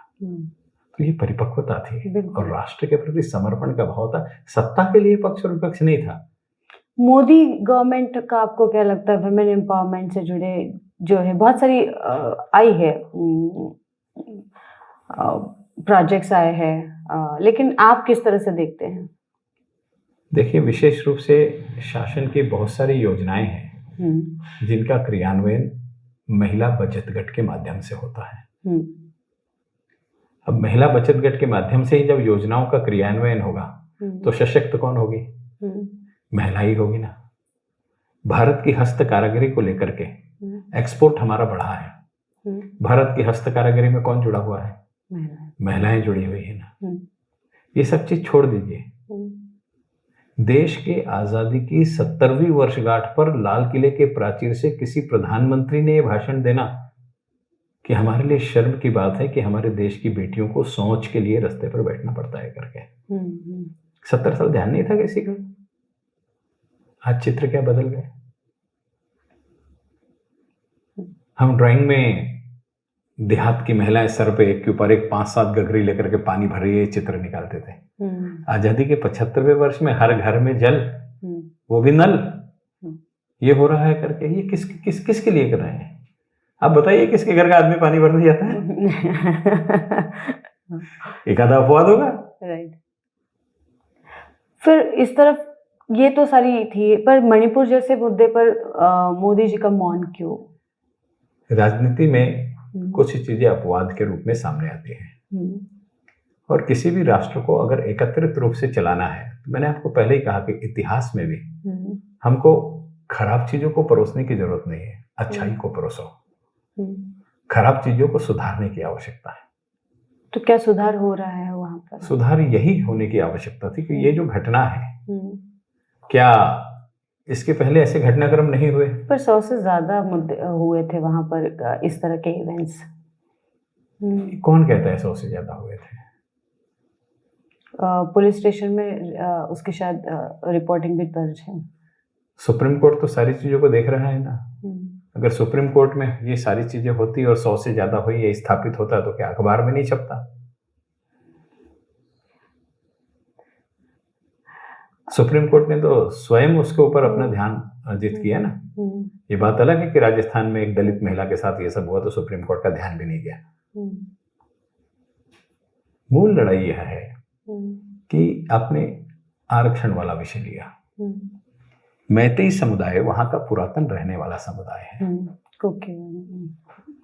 तो ये परिपक्वता थी और राष्ट्र के प्रति समर्पण का भाव था, सत्ता के लिए पक्ष और विपक्ष नहीं था। मोदी गवर्नमेंट का आपको क्या लगता है वुमेन एम्पावरमेंट से जुड़े जो है बहुत सारी आई है प्रोजेक्ट्स आए हैं, लेकिन आप किस तरह से देखते हैं? देखिए, विशेष रूप से शासन की बहुत सारी योजनाएं हैं जिनका क्रियान्वयन महिला बचत गट के माध्यम से होता है। अब महिला बचत गट के माध्यम से ही जब योजनाओं का क्रियान्वयन होगा तो सशक्त कौन होगी? महिला ही होगी ना। भारत की हस्त कारीगरी को लेकर के एक्सपोर्ट हमारा बढ़ा है। भारत की हस्त कारीगरी में कौन जुड़ा हुआ है? महिलाएं जुड़ी हुई है ना। ये सब चीज छोड़ दीजिए, देश के आजादी की 70वीं वर्षगांठ पर लाल किले के प्राचीर से किसी प्रधानमंत्री ने यह भाषण देना कि हमारे लिए शर्म की बात है कि हमारे देश की बेटियों को सोच के लिए रास्ते पर बैठना पड़ता है करके। 70 साल ध्यान नहीं था किसी का। आज चित्र क्या बदल गए। हम ड्राइंग में देहात की महिलाएं सर पे एक के ऊपर एक 5-7 गगरी लेकर के पानी भर रही है चित्र निकालते थे। आजादी के 75वें वर्ष में हर घर में जल, वो भी नल, ये हो रहा है करके। ये किसके लिए कर रहे हैं? आप बताइए, किसके घर का आदमी पानी भरने जाता है? एक आधा अपवाद होगा। राइट। फिर इस तरफ ये तो सारी थी, पर मणिपुर जैसे मुद्दे पर मोदी जी का मौन क्यों? राजनीति में कुछ चीजें अपवाद के रूप में सामने आती हैं और किसी भी राष्ट्र को अगर एकत्रित रूप से चलाना है, तो मैंने आपको पहले ही कहा कि इतिहास में भी हमको खराब चीजों को परोसने की जरूरत नहीं है, अच्छाई को परोसो। खराब चीजों को सुधारने की आवश्यकता है। तो क्या सुधार हो रहा है वहां पर? सुधार यही होने की आवश्यकता थी कि ये जो घटना है, क्या इसके पहले ऐसे घटनाक्रम नहीं हुए? पर 100 से ज्यादा मुद्दे हुए थे वहां पर, इस तरह के इवेंट्स। कौन कहता है 100 से ज्यादा हुए थे? पुलिस स्टेशन में उसकी शायद रिपोर्टिंग भी दर्ज है। सुप्रीम कोर्ट तो सारी चीजों को देख रहा है ना। अगर सुप्रीम कोर्ट में ये सारी चीजें होती और 100 से ज्यादा हुई, ये स्थापित होता, तो क्या अखबार में नहीं छपता? सुप्रीम कोर्ट ने तो स्वयं उसके ऊपर अपना ध्यान अर्जित किया ना। ये बात अलग है कि राजस्थान में एक दलित महिला के साथ ये सब हुआ तो सुप्रीम कोर्ट का ध्यान भी नहीं गया। मूल लड़ाई यह है कि आपने आरक्षण वाला विषय लिया। मैतेई समुदाय वहां का पुरातन रहने वाला समुदाय है।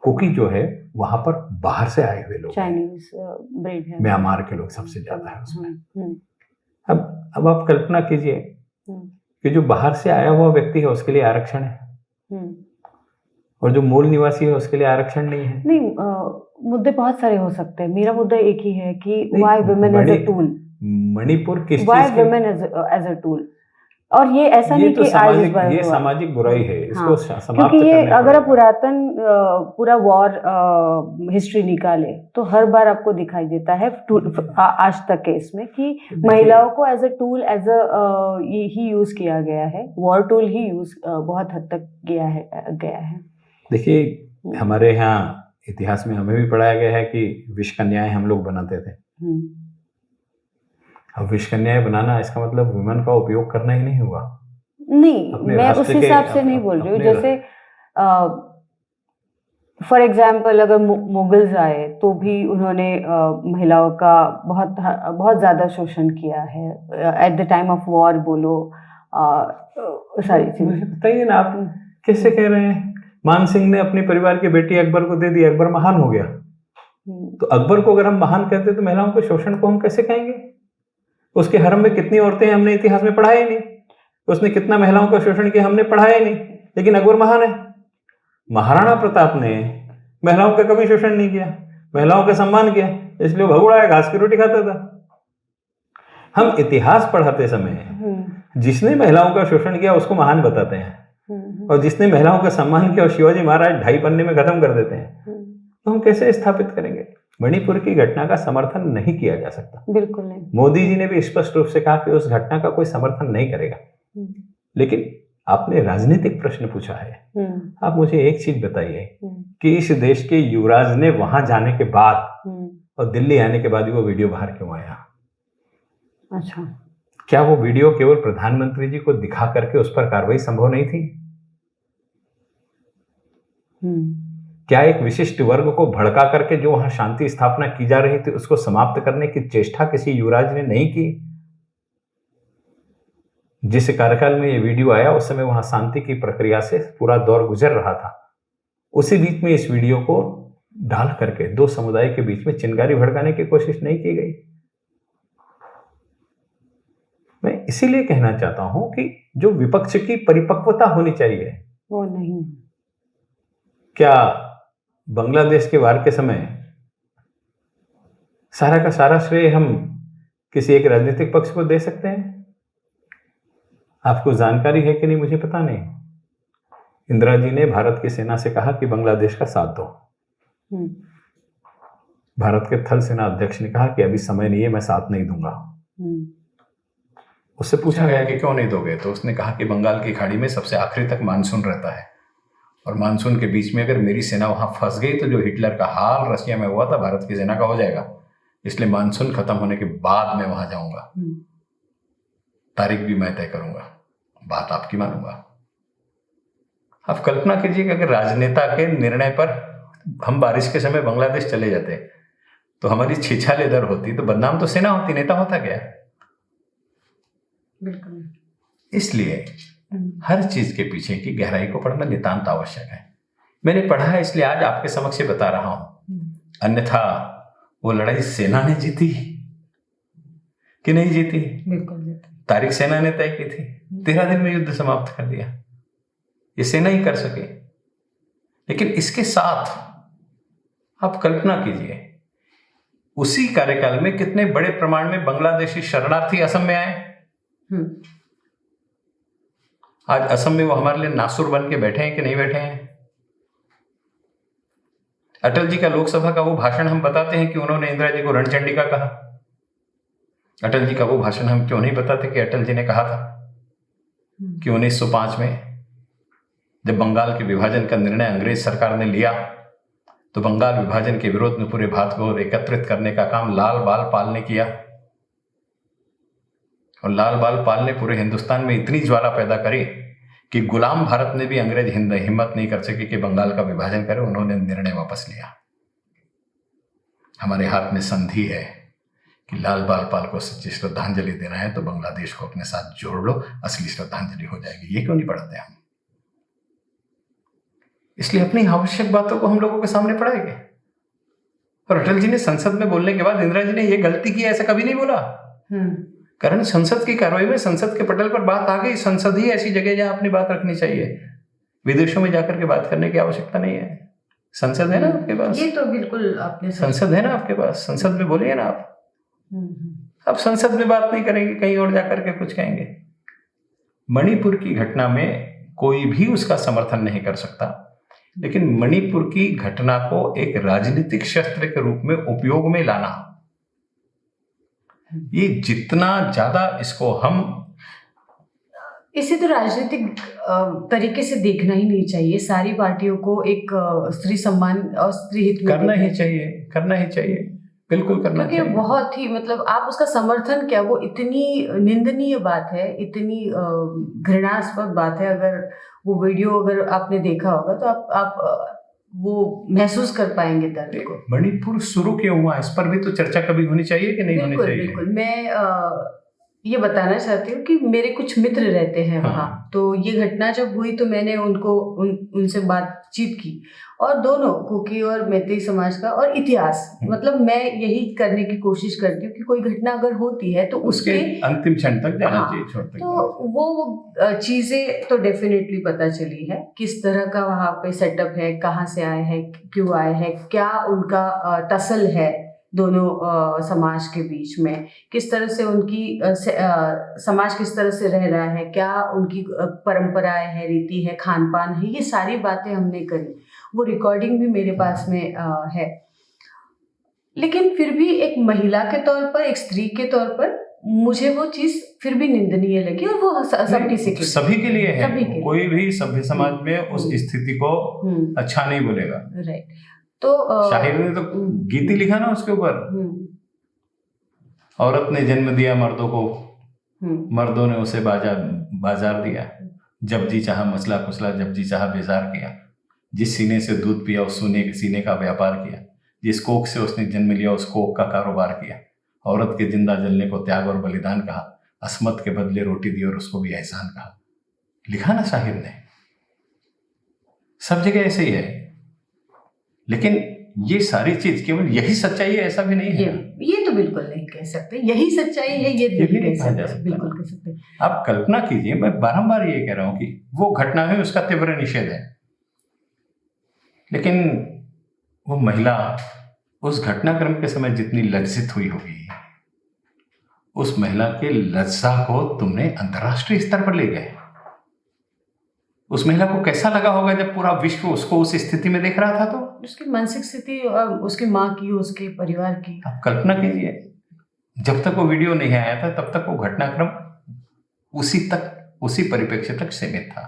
कुकी जो है वहां पर बाहर से आए हुए लोग, चाइनीज ब्रीड है, म्यांमार के लोग सबसे ज्यादा है उसमें। अब आप कल्पना कीजिए कि जो बाहर से आया हुआ व्यक्ति है उसके लिए आरक्षण है और जो मूल निवासी है उसके लिए आरक्षण नहीं है। नहीं, मुद्दे बहुत सारे हो सकते हैं। मेरा मुद्दा एक ही है कि why women as a tool. Manipur किस why women as a tool? और ये ऐसा नहीं कि आज ये सामाजिक बुराई है, इसको समाप्त क्योंकि ये अगर आप पुरातन पूरा वॉर हिस्ट्री निकाले तो हर बार आपको दिखाई देता है आज तक के इसमें कि महिलाओं को एज अ टूल ही यूज किया गया है। वॉर टूल ही यूज बहुत हद तक गया है। देखिए, हमारे यहाँ इतिहास में हमें भी पढ़ाया गया है कि विष कन्याएं हम लोग बनाते थे। अब विष कन्याएं बनाना इसका मतलब वुमेन का उपयोग करना ही नहीं हुआ। नहीं, अपने मैं राष्ट्र उस के- हिसाब से नहीं बोल रही हूँ। अपने- जैसे फॉर एग्जाम्पल अगर मुगल्स आए तो भी उन्होंने महिलाओं का बहुत ज़्यादा शोषण किया है। At the time of war बोलो, सारी मुझे चीज़ें। बताइए ना, आप कैसे कह रहे हैं मान सिंह ने अपने परिवार की बेटी अकबर को दे दी, अकबर महान हो गया। तो अकबर को अगर हम महान कहते तो महिलाओं के शोषण को हम कैसे कहेंगे? उसके हरम में कितनी औरतें हैं हमने इतिहास में पढ़ा ही नहीं। उसने कितना महिलाओं का शोषण किया हमने पढ़ा ही नहीं, लेकिन अकबर महान है। महाराणा प्रताप ने महिलाओं का कभी शोषण नहीं किया, महिलाओं का सम्मान किया, इसलिए भगोड़ा है, घास की रोटी खाता था। हम इतिहास पढ़ाते समय जिसने महिलाओं का शोषण किया उसको महान बताते हैं, और जिसने महिलाओं का सम्मान किया और शिवाजी महाराज 2.5 पन्ने में खत्म कर देते हैं। तो हम कैसे स्थापित करेंगे? मणिपुर की घटना का समर्थन नहीं किया जा सकता। बिल्कुल नहीं। मोदी जी ने भी स्पष्ट रूप से कहा कि उस घटना का कोई समर्थन नहीं करेगा। लेकिन आपने राजनीतिक प्रश्न पूछा है। आप मुझे एक चीज बताइए कि इस देश के युवराज ने वहां जाने के बाद और दिल्ली आने के बाद ही वो वीडियो बाहर क्यों आया? अच्छा, क्या वो वीडियो केवल प्रधानमंत्री जी को दिखा करके उस पर कार्रवाई संभव नहीं थी? क्या एक विशिष्ट वर्ग को भड़का करके जो वहां शांति स्थापना की जा रही थी उसको समाप्त करने की चेष्टा किसी युवराज ने नहीं की? जिस कार्यकाल में ये वीडियो आया उस समय वहां शांति की प्रक्रिया से पूरा दौर गुजर रहा था। उसी बीच में इस वीडियो को डाल करके दो समुदाय के बीच में चिंगारी भड़काने की कोशिश नहीं की गई। मैं इसीलिए कहना चाहता हूं कि जो विपक्ष की परिपक्वता होनी चाहिए वो नहीं। क्या बांग्लादेश के वार के समय सारा का सारा श्रेय हम किसी एक राजनीतिक पक्ष को दे सकते हैं? आपको जानकारी है कि नहीं मुझे पता नहीं। इंदिरा जी ने भारत की सेना से कहा कि बांग्लादेश का साथ दो। भारत के थल सेना अध्यक्ष ने कहा कि अभी समय नहीं है, मैं साथ नहीं दूंगा। उससे पूछा गया कि क्यों नहीं दोगे, तो उसने कहा कि बंगाल की खाड़ी में सबसे आखिरी तक मानसून रहता है और मानसून के बीच में अगर मेरी सेना वहां फंस गई तो जो हिटलर का हाल रशिया में हुआ था भारत की सेना का हो जाएगा, इसलिए मानसून खत्म होने के बाद मैं वहां जाऊंगा। तारीख भी मैं तय करूंगा, बात आपकी मानूंगा। आप कल्पना कीजिए कि अगर राजनेता के निर्णय पर हम बारिश के समय बांग्लादेश चले जाते तो हमारी छीछाले दर होती, तो बदनाम तो सेना होती, नेता होता क्या? बिल्कुल। इसलिए हर चीज के पीछे की गहराई को पढ़ना नितांत आवश्यक है। मैंने पढ़ा है इसलिए आज आपके समक्ष बता रहा हूं, अन्यथा वो लड़ाई सेना ने जीती कि नहीं जीती? बिल्कुल। तारीख सेना ने तय की थी, 13 दिन में युद्ध समाप्त कर दिया, ये सेना ही कर सके। लेकिन इसके साथ आप कल्पना कीजिए उसी कार्यकाल में कितने बड़े प्रमाण में बांग्लादेशी शरणार्थी असम में आए। आज असम में वो हमारे लिए नासुर बन के बैठे हैं कि नहीं बैठे हैं? अटल जी का लोकसभा का वो भाषण हम बताते हैं कि उन्होंने इंदिरा जी को रणचंडिका कहा। अटल जी का वो भाषण हम क्यों नहीं बताते कि अटल जी ने कहा था कि 1905 में जब बंगाल के विभाजन का निर्णय अंग्रेज सरकार ने लिया तो बंगाल विभाजन के विरोध में पूरे भारत को एकत्रित करने का काम लाल बाल पाल ने किया, और लाल बाल पाल ने पूरे हिंदुस्तान में इतनी ज्वाला पैदा करी कि गुलाम भारत ने भी अंग्रेज हिम्मत नहीं कर सके कि बंगाल का विभाजन करे। उन्होंने निर्णय वापस लिया। हमारे हाथ में संधि है कि लाल बाल पाल को सच्ची श्रद्धांजलि देना है तो बांग्लादेश को अपने साथ जोड़ लो, असली श्रद्धांजलि हो जाएगी। ये क्यों नहीं पढ़ते हम? इसलिए अपनी आवश्यक बातों को हम लोगों के सामने पढ़ाएंगे। और अटल जी ने संसद में बोलने के बाद इंदिरा जी ने यह गलती की ऐसा कभी नहीं बोला। कारण संसद की कार्रवाई में संसद के पटल पर बात आ गई। संसद ही ऐसी जगह जहां अपनी बात रखनी चाहिए, विदेशों में जाकर के बात करने की आवश्यकता नहीं है। संसद है ना आपके पास? ये तो बिल्कुल आपने संसद है ना आपके पास? संसद में बोलिए ना आप। अब संसद में बात नहीं करेंगे, कहीं और जाकर के कुछ कहेंगे। मणिपुर की घटना में कोई भी उसका समर्थन नहीं कर सकता, लेकिन मणिपुर की घटना को एक राजनीतिक शस्त्र के रूप में उपयोग में लाना, ये जितना ज्यादा इसको हम इसे तो राजनीतिक तरीके से देखना ही नहीं चाहिए। सारी पार्टियों को एक स्त्री सम्मान और स्त्री हित में करना ही चाहिए। बिल्कुल करना क्योंकि चाहिए। बहुत ही मतलब आप उसका समर्थन क्या, वो इतनी निंदनीय बात है, इतनी घृणास्पद बात है। अगर वो वीडियो अगर आपने देखा होगा तो आप वो महसूस कर पाएंगे दर्द को। मणिपुर शुरू क्यों हुआ, इस पर भी तो चर्चा कभी होनी चाहिए कि नहीं होनी चाहिए? बिल्कुल। मैं ये बताना चाहती हूँ कि मेरे कुछ मित्र रहते हैं वहाँ। तो ये घटना जब हुई तो मैंने उनसे बातचीत की, और दोनों कुकी और मैतेई समाज का और इतिहास, मतलब मैं यही करने की कोशिश करती हूँ कि कोई घटना अगर होती है तो उसके अंतिम क्षण तक जाना चाहिए, छोड़ तक। तो वो चीजें तो डेफिनेटली पता चली है, किस तरह का वहाँ पे सेटअप है, कहाँ से आए हैं, क्यों आए हैं, क्या उनका टसल है दोनों समाज के बीच में, किस तरह से उनकी समाज किस तरह से रह रहा है, क्या उनकी परंपराएं है, रीति है, खान पान है, ये सारी बातें हमने करी। वो रिकॉर्डिंग भी मेरे पास में है। लेकिन फिर भी एक महिला के तौर पर, एक स्त्री के तौर पर मुझे वो चीज फिर भी निंदनीय लगी, और वो सबकी सभी के लिए है। कोई भी सभ्य समाज में उस स्थिति को अच्छा नहीं बोलेगा। राइट। तो शाहिर ने तो गीति लिखा ना उसके ऊपर, औरत ने जन्म दिया मर्दों को, मर्दों ने उसे बाजार दिया, जब जी चाहा मसला कुचला, जब जी चाहा बेजार किया, जिस सीने से दूध पिया उस सीने का व्यापार किया, जिस कोख से उसने जन्म लिया उस कोख का कारोबार किया, औरत के जिंदा जलने को त्याग और बलिदान कहा, अस्मत के बदले रोटी दी और उसको भी एहसान कहा। लिखा ना शाहिर ने, सब जगह ऐसे ही है। लेकिन ये सारी चीज केवल यही सच्चाई है ऐसा भी नहीं है। ये तो बिल्कुल नहीं कह सकते यही सच्चाई है, ये भी नहीं कह सकते, बिल्कुल कह सकते। आप कल्पना कीजिए, मैं बारंबार ये कह रहा हूं कि वो घटना है, उसका तीव्र निषेध है, लेकिन वो महिला उस घटनाक्रम के समय जितनी लज्जित हुई होगी, उस महिला के लज्जा को तुमने अंतर्राष्ट्रीय स्तर पर ले गए। उस महिला को कैसा लगा होगा जब पूरा विश्व उसको उस स्थिति में देख रहा था? तो उसकी मानसिक स्थिति और उसकी माँ की, उसके परिवार की, आप कल्पना कीजिए। जब तक वो वीडियो नहीं आया था तब तक वो घटनाक्रम उसी परिप्रेक्ष्य तक सीमित था।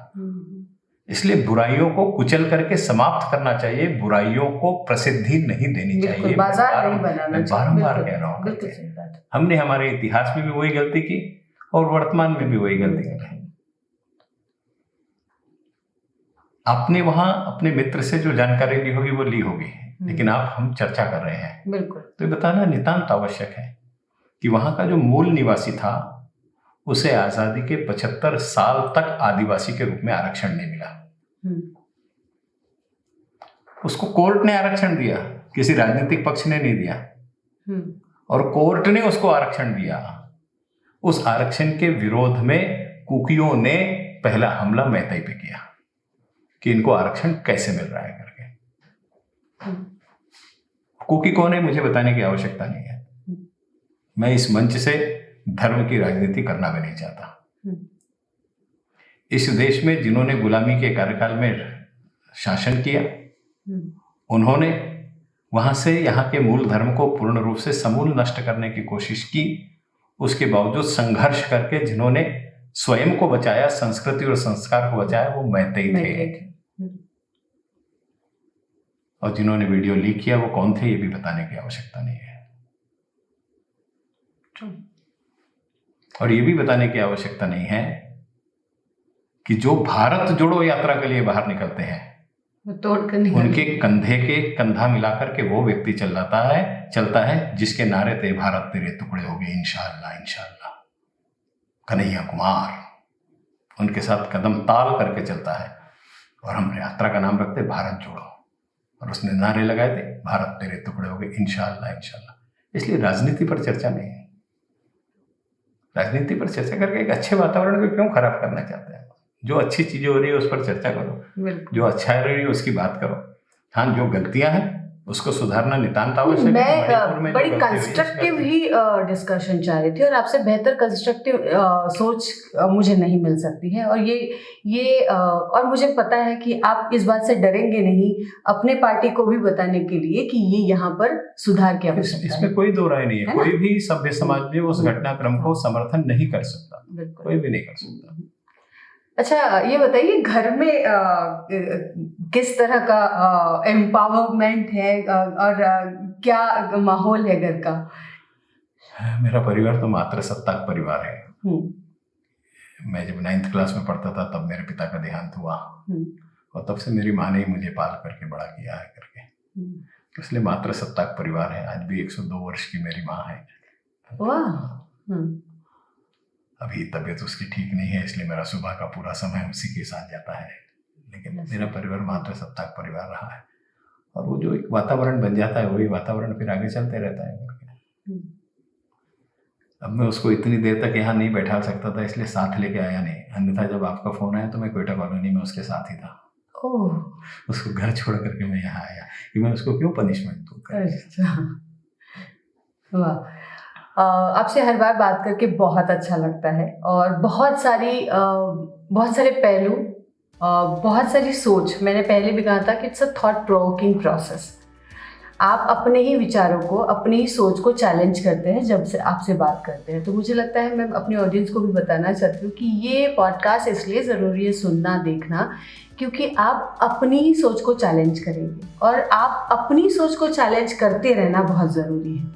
इसलिए बुराइयों को कुचल करके समाप्त करना चाहिए, बुराइयों को प्रसिद्धि नहीं देनी चाहिए, बाजार नहीं बनाना चाहिए। बारंबार कह रहा हूँ। हमने हमारे इतिहास में भी वही गलती की और वर्तमान में भी वही गलती की। आपने वहां अपने मित्र से जो जानकारी ली होगी वो ली होगी, लेकिन हम चर्चा कर रहे हैं। बिल्कुल। तो ये बताना नितांत आवश्यक है कि वहां का जो मूल निवासी था उसे आजादी के 75 साल तक आदिवासी के रूप में आरक्षण नहीं मिला। उसको कोर्ट ने आरक्षण दिया, किसी राजनीतिक पक्ष ने नहीं दिया, और कोर्ट ने उसको आरक्षण दिया। उस आरक्षण के विरोध में कुकियों ने पहला हमला मैतेई पे किया कि इनको आरक्षण कैसे मिल रहा है करके। कुकी कौन है मुझे बताने की आवश्यकता नहीं है। मैं इस मंच से धर्म की राजनीति करना भी नहीं चाहता। इस देश में जिन्होंने गुलामी के कार्यकाल में शासन किया, उन्होंने वहां से यहाँ के मूल धर्म को पूर्ण रूप से समूल नष्ट करने की कोशिश की। उसके बावजूद संघर्ष करके जिन्होंने स्वयं को बचाया, संस्कृति और संस्कार को बचाया, वो मैतेई थे। और जिन्होंने वीडियो लीक किया वो कौन थे ये भी बताने की आवश्यकता नहीं है। और ये भी बताने की आवश्यकता नहीं है कि जो भारत जोड़ो यात्रा के लिए बाहर निकलते हैं, उनके कंधे के कंधा मिलाकर के वो व्यक्ति चलता है जिसके नारे थे भारत तेरे टुकड़े हो गए इंशाअल्लाह इंशाअल्लाह। कन्हैया कुमार उनके साथ कदम ताल करके चलता है, और हम यात्रा का नाम रखते भारत जोड़ो, और उसने नारे लगाए थे भारत तेरे टुकड़े हो गए इंशाअल्लाह इंशाअल्लाह। इसलिए राजनीति पर चर्चा नहीं है। राजनीति पर चर्चा करके एक अच्छे वातावरण को क्यों खराब करना चाहते हैं? जो अच्छी चीजें हो रही है उस पर चर्चा करो, जो अच्छा हो रही है उसकी बात करो। हाँ, जो गलतियां हैं उसको सुधारना नितांत आवश्यक है। मैं बड़ी कंस्ट्रक्टिव ही डिस्कशन चाह रही थी, और आपसे बेहतर कंस्ट्रक्टिव सोच मुझे नहीं मिल सकती है। और ये और मुझे पता है कि आप इस बात से डरेंगे नहीं अपने पार्टी को भी बताने के लिए कि ये यहाँ पर सुधार की आवश्यकता है। इसमें कोई दो राय नहीं है। कोई भी सभ्य समाज में उस घटनाक्रम को समर्थन नहीं कर सकता, कोई भी नहीं कर सकता। अच्छा, ये बताइए घर में किस तरह का एम्पावरमेंट है, और क्या माहौल है घर का? मेरा परिवार तो मातृसत्ताक परिवार है। मैं जब 9th क्लास में पढ़ता था तब मेरे पिता का देहांत हुआ, और तब से मेरी माँ ने ही मुझे पाल करके बड़ा किया है करके, इसलिए मातृसत्ताक परिवार है। आज भी 102 वर्ष की मेरी माँ है। वाह। अभी तबीयत उसकी ठीक नहीं है, इसलिए मेरा सुबह का पूरा समय उसी के साथ जाता है, लेकिन मेरा परिवार मातृसत्ताक परिवार रहा है, और वो जो एक वातावरण बन जाता है वही वातावरण फिर आगे चलते रहता है करके। अब मैं उसको इतनी देर तक यहाँ नहीं बैठा सकता था, इसलिए साथ लेके आया नहीं, अन्यथा जब आपका फोन आया तो मैं क्वेटा कॉलोनी में उसके साथ ही था। उसको घर छोड़ करके मैं यहाँ आया कि मैं उसको क्यों पनिशमेंट दूँ। अच्छा, वाह। आपसे हर बार बात करके बहुत अच्छा लगता है, और बहुत सारे पहलू, बहुत सारी सोच, मैंने पहले भी कहा था कि it's a thought provoking process. आप अपने ही विचारों को, अपनी ही सोच को चैलेंज करते हैं जब से आपसे बात करते हैं। तो मुझे लगता है, मैं अपनी ऑडियंस को भी बताना चाहती हूँ कि ये पॉडकास्ट इसलिए ज़रूरी है सुनना, देखना, क्योंकि आप अपनी ही सोच को चैलेंज करेंगे, और आप अपनी सोच को चैलेंज करते रहना बहुत ज़रूरी है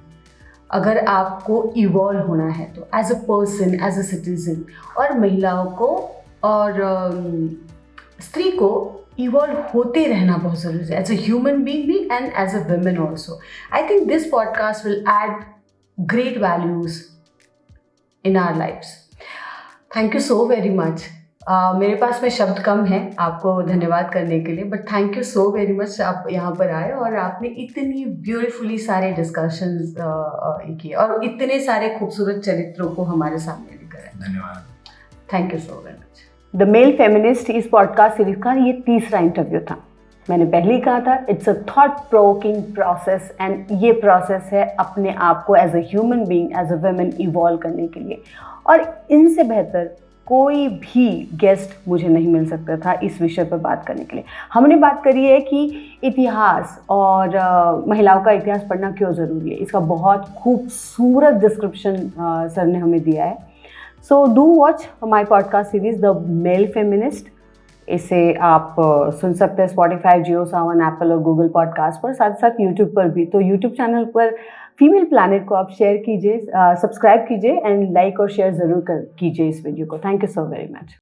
अगर आपको इवॉल्व होना है तो, as a person, as a citizen. और महिलाओं को और स्त्री को इवॉल्व होते रहना बहुत ज़रूरी है, एज अ ह्यूमन बीइंग भी and as a women also. I think this podcast will add great values in our lifes. Thank you so very much. मेरे पास में शब्द कम है आपको धन्यवाद करने के लिए, but thank you so very much. आप यहाँ पर आए और आपने इतनी ब्यूटीफुली सारे डिस्कशंस किए और इतने सारे खूबसूरत चरित्रों को हमारे सामने लेकर आए। धन्यवाद। Thank you so very much. The male feminist इस पॉडकास्ट सीरीज का ये तीसरा इंटरव्यू था। मैंने पहले ही कहा था, it's a thought provoking process, and ये प्रोसेस है अपने आप को as a human being, as a women evolve करने के लिए। और इनसे बेहतर कोई भी गेस्ट मुझे नहीं मिल सकता था इस विषय पर बात करने के लिए। हमने बात करी है कि इतिहास और महिलाओं का इतिहास पढ़ना क्यों ज़रूरी है। इसका बहुत खूबसूरत डिस्क्रिप्शन सर ने हमें दिया है। So do watch my podcast series the male feminist. इसे आप सुन सकते हैं स्पॉटिफाई, जियो सावन, एप्पल और गूगल पॉडकास्ट पर, साथ साथ यूट्यूब पर भी। तो यूट्यूब चैनल पर फीमेल प्लैनेट को आप शेयर कीजिए, सब्सक्राइब कीजिए, एंड लाइक और शेयर ज़रूर कीजिए इस वीडियो को। Thank you so very much.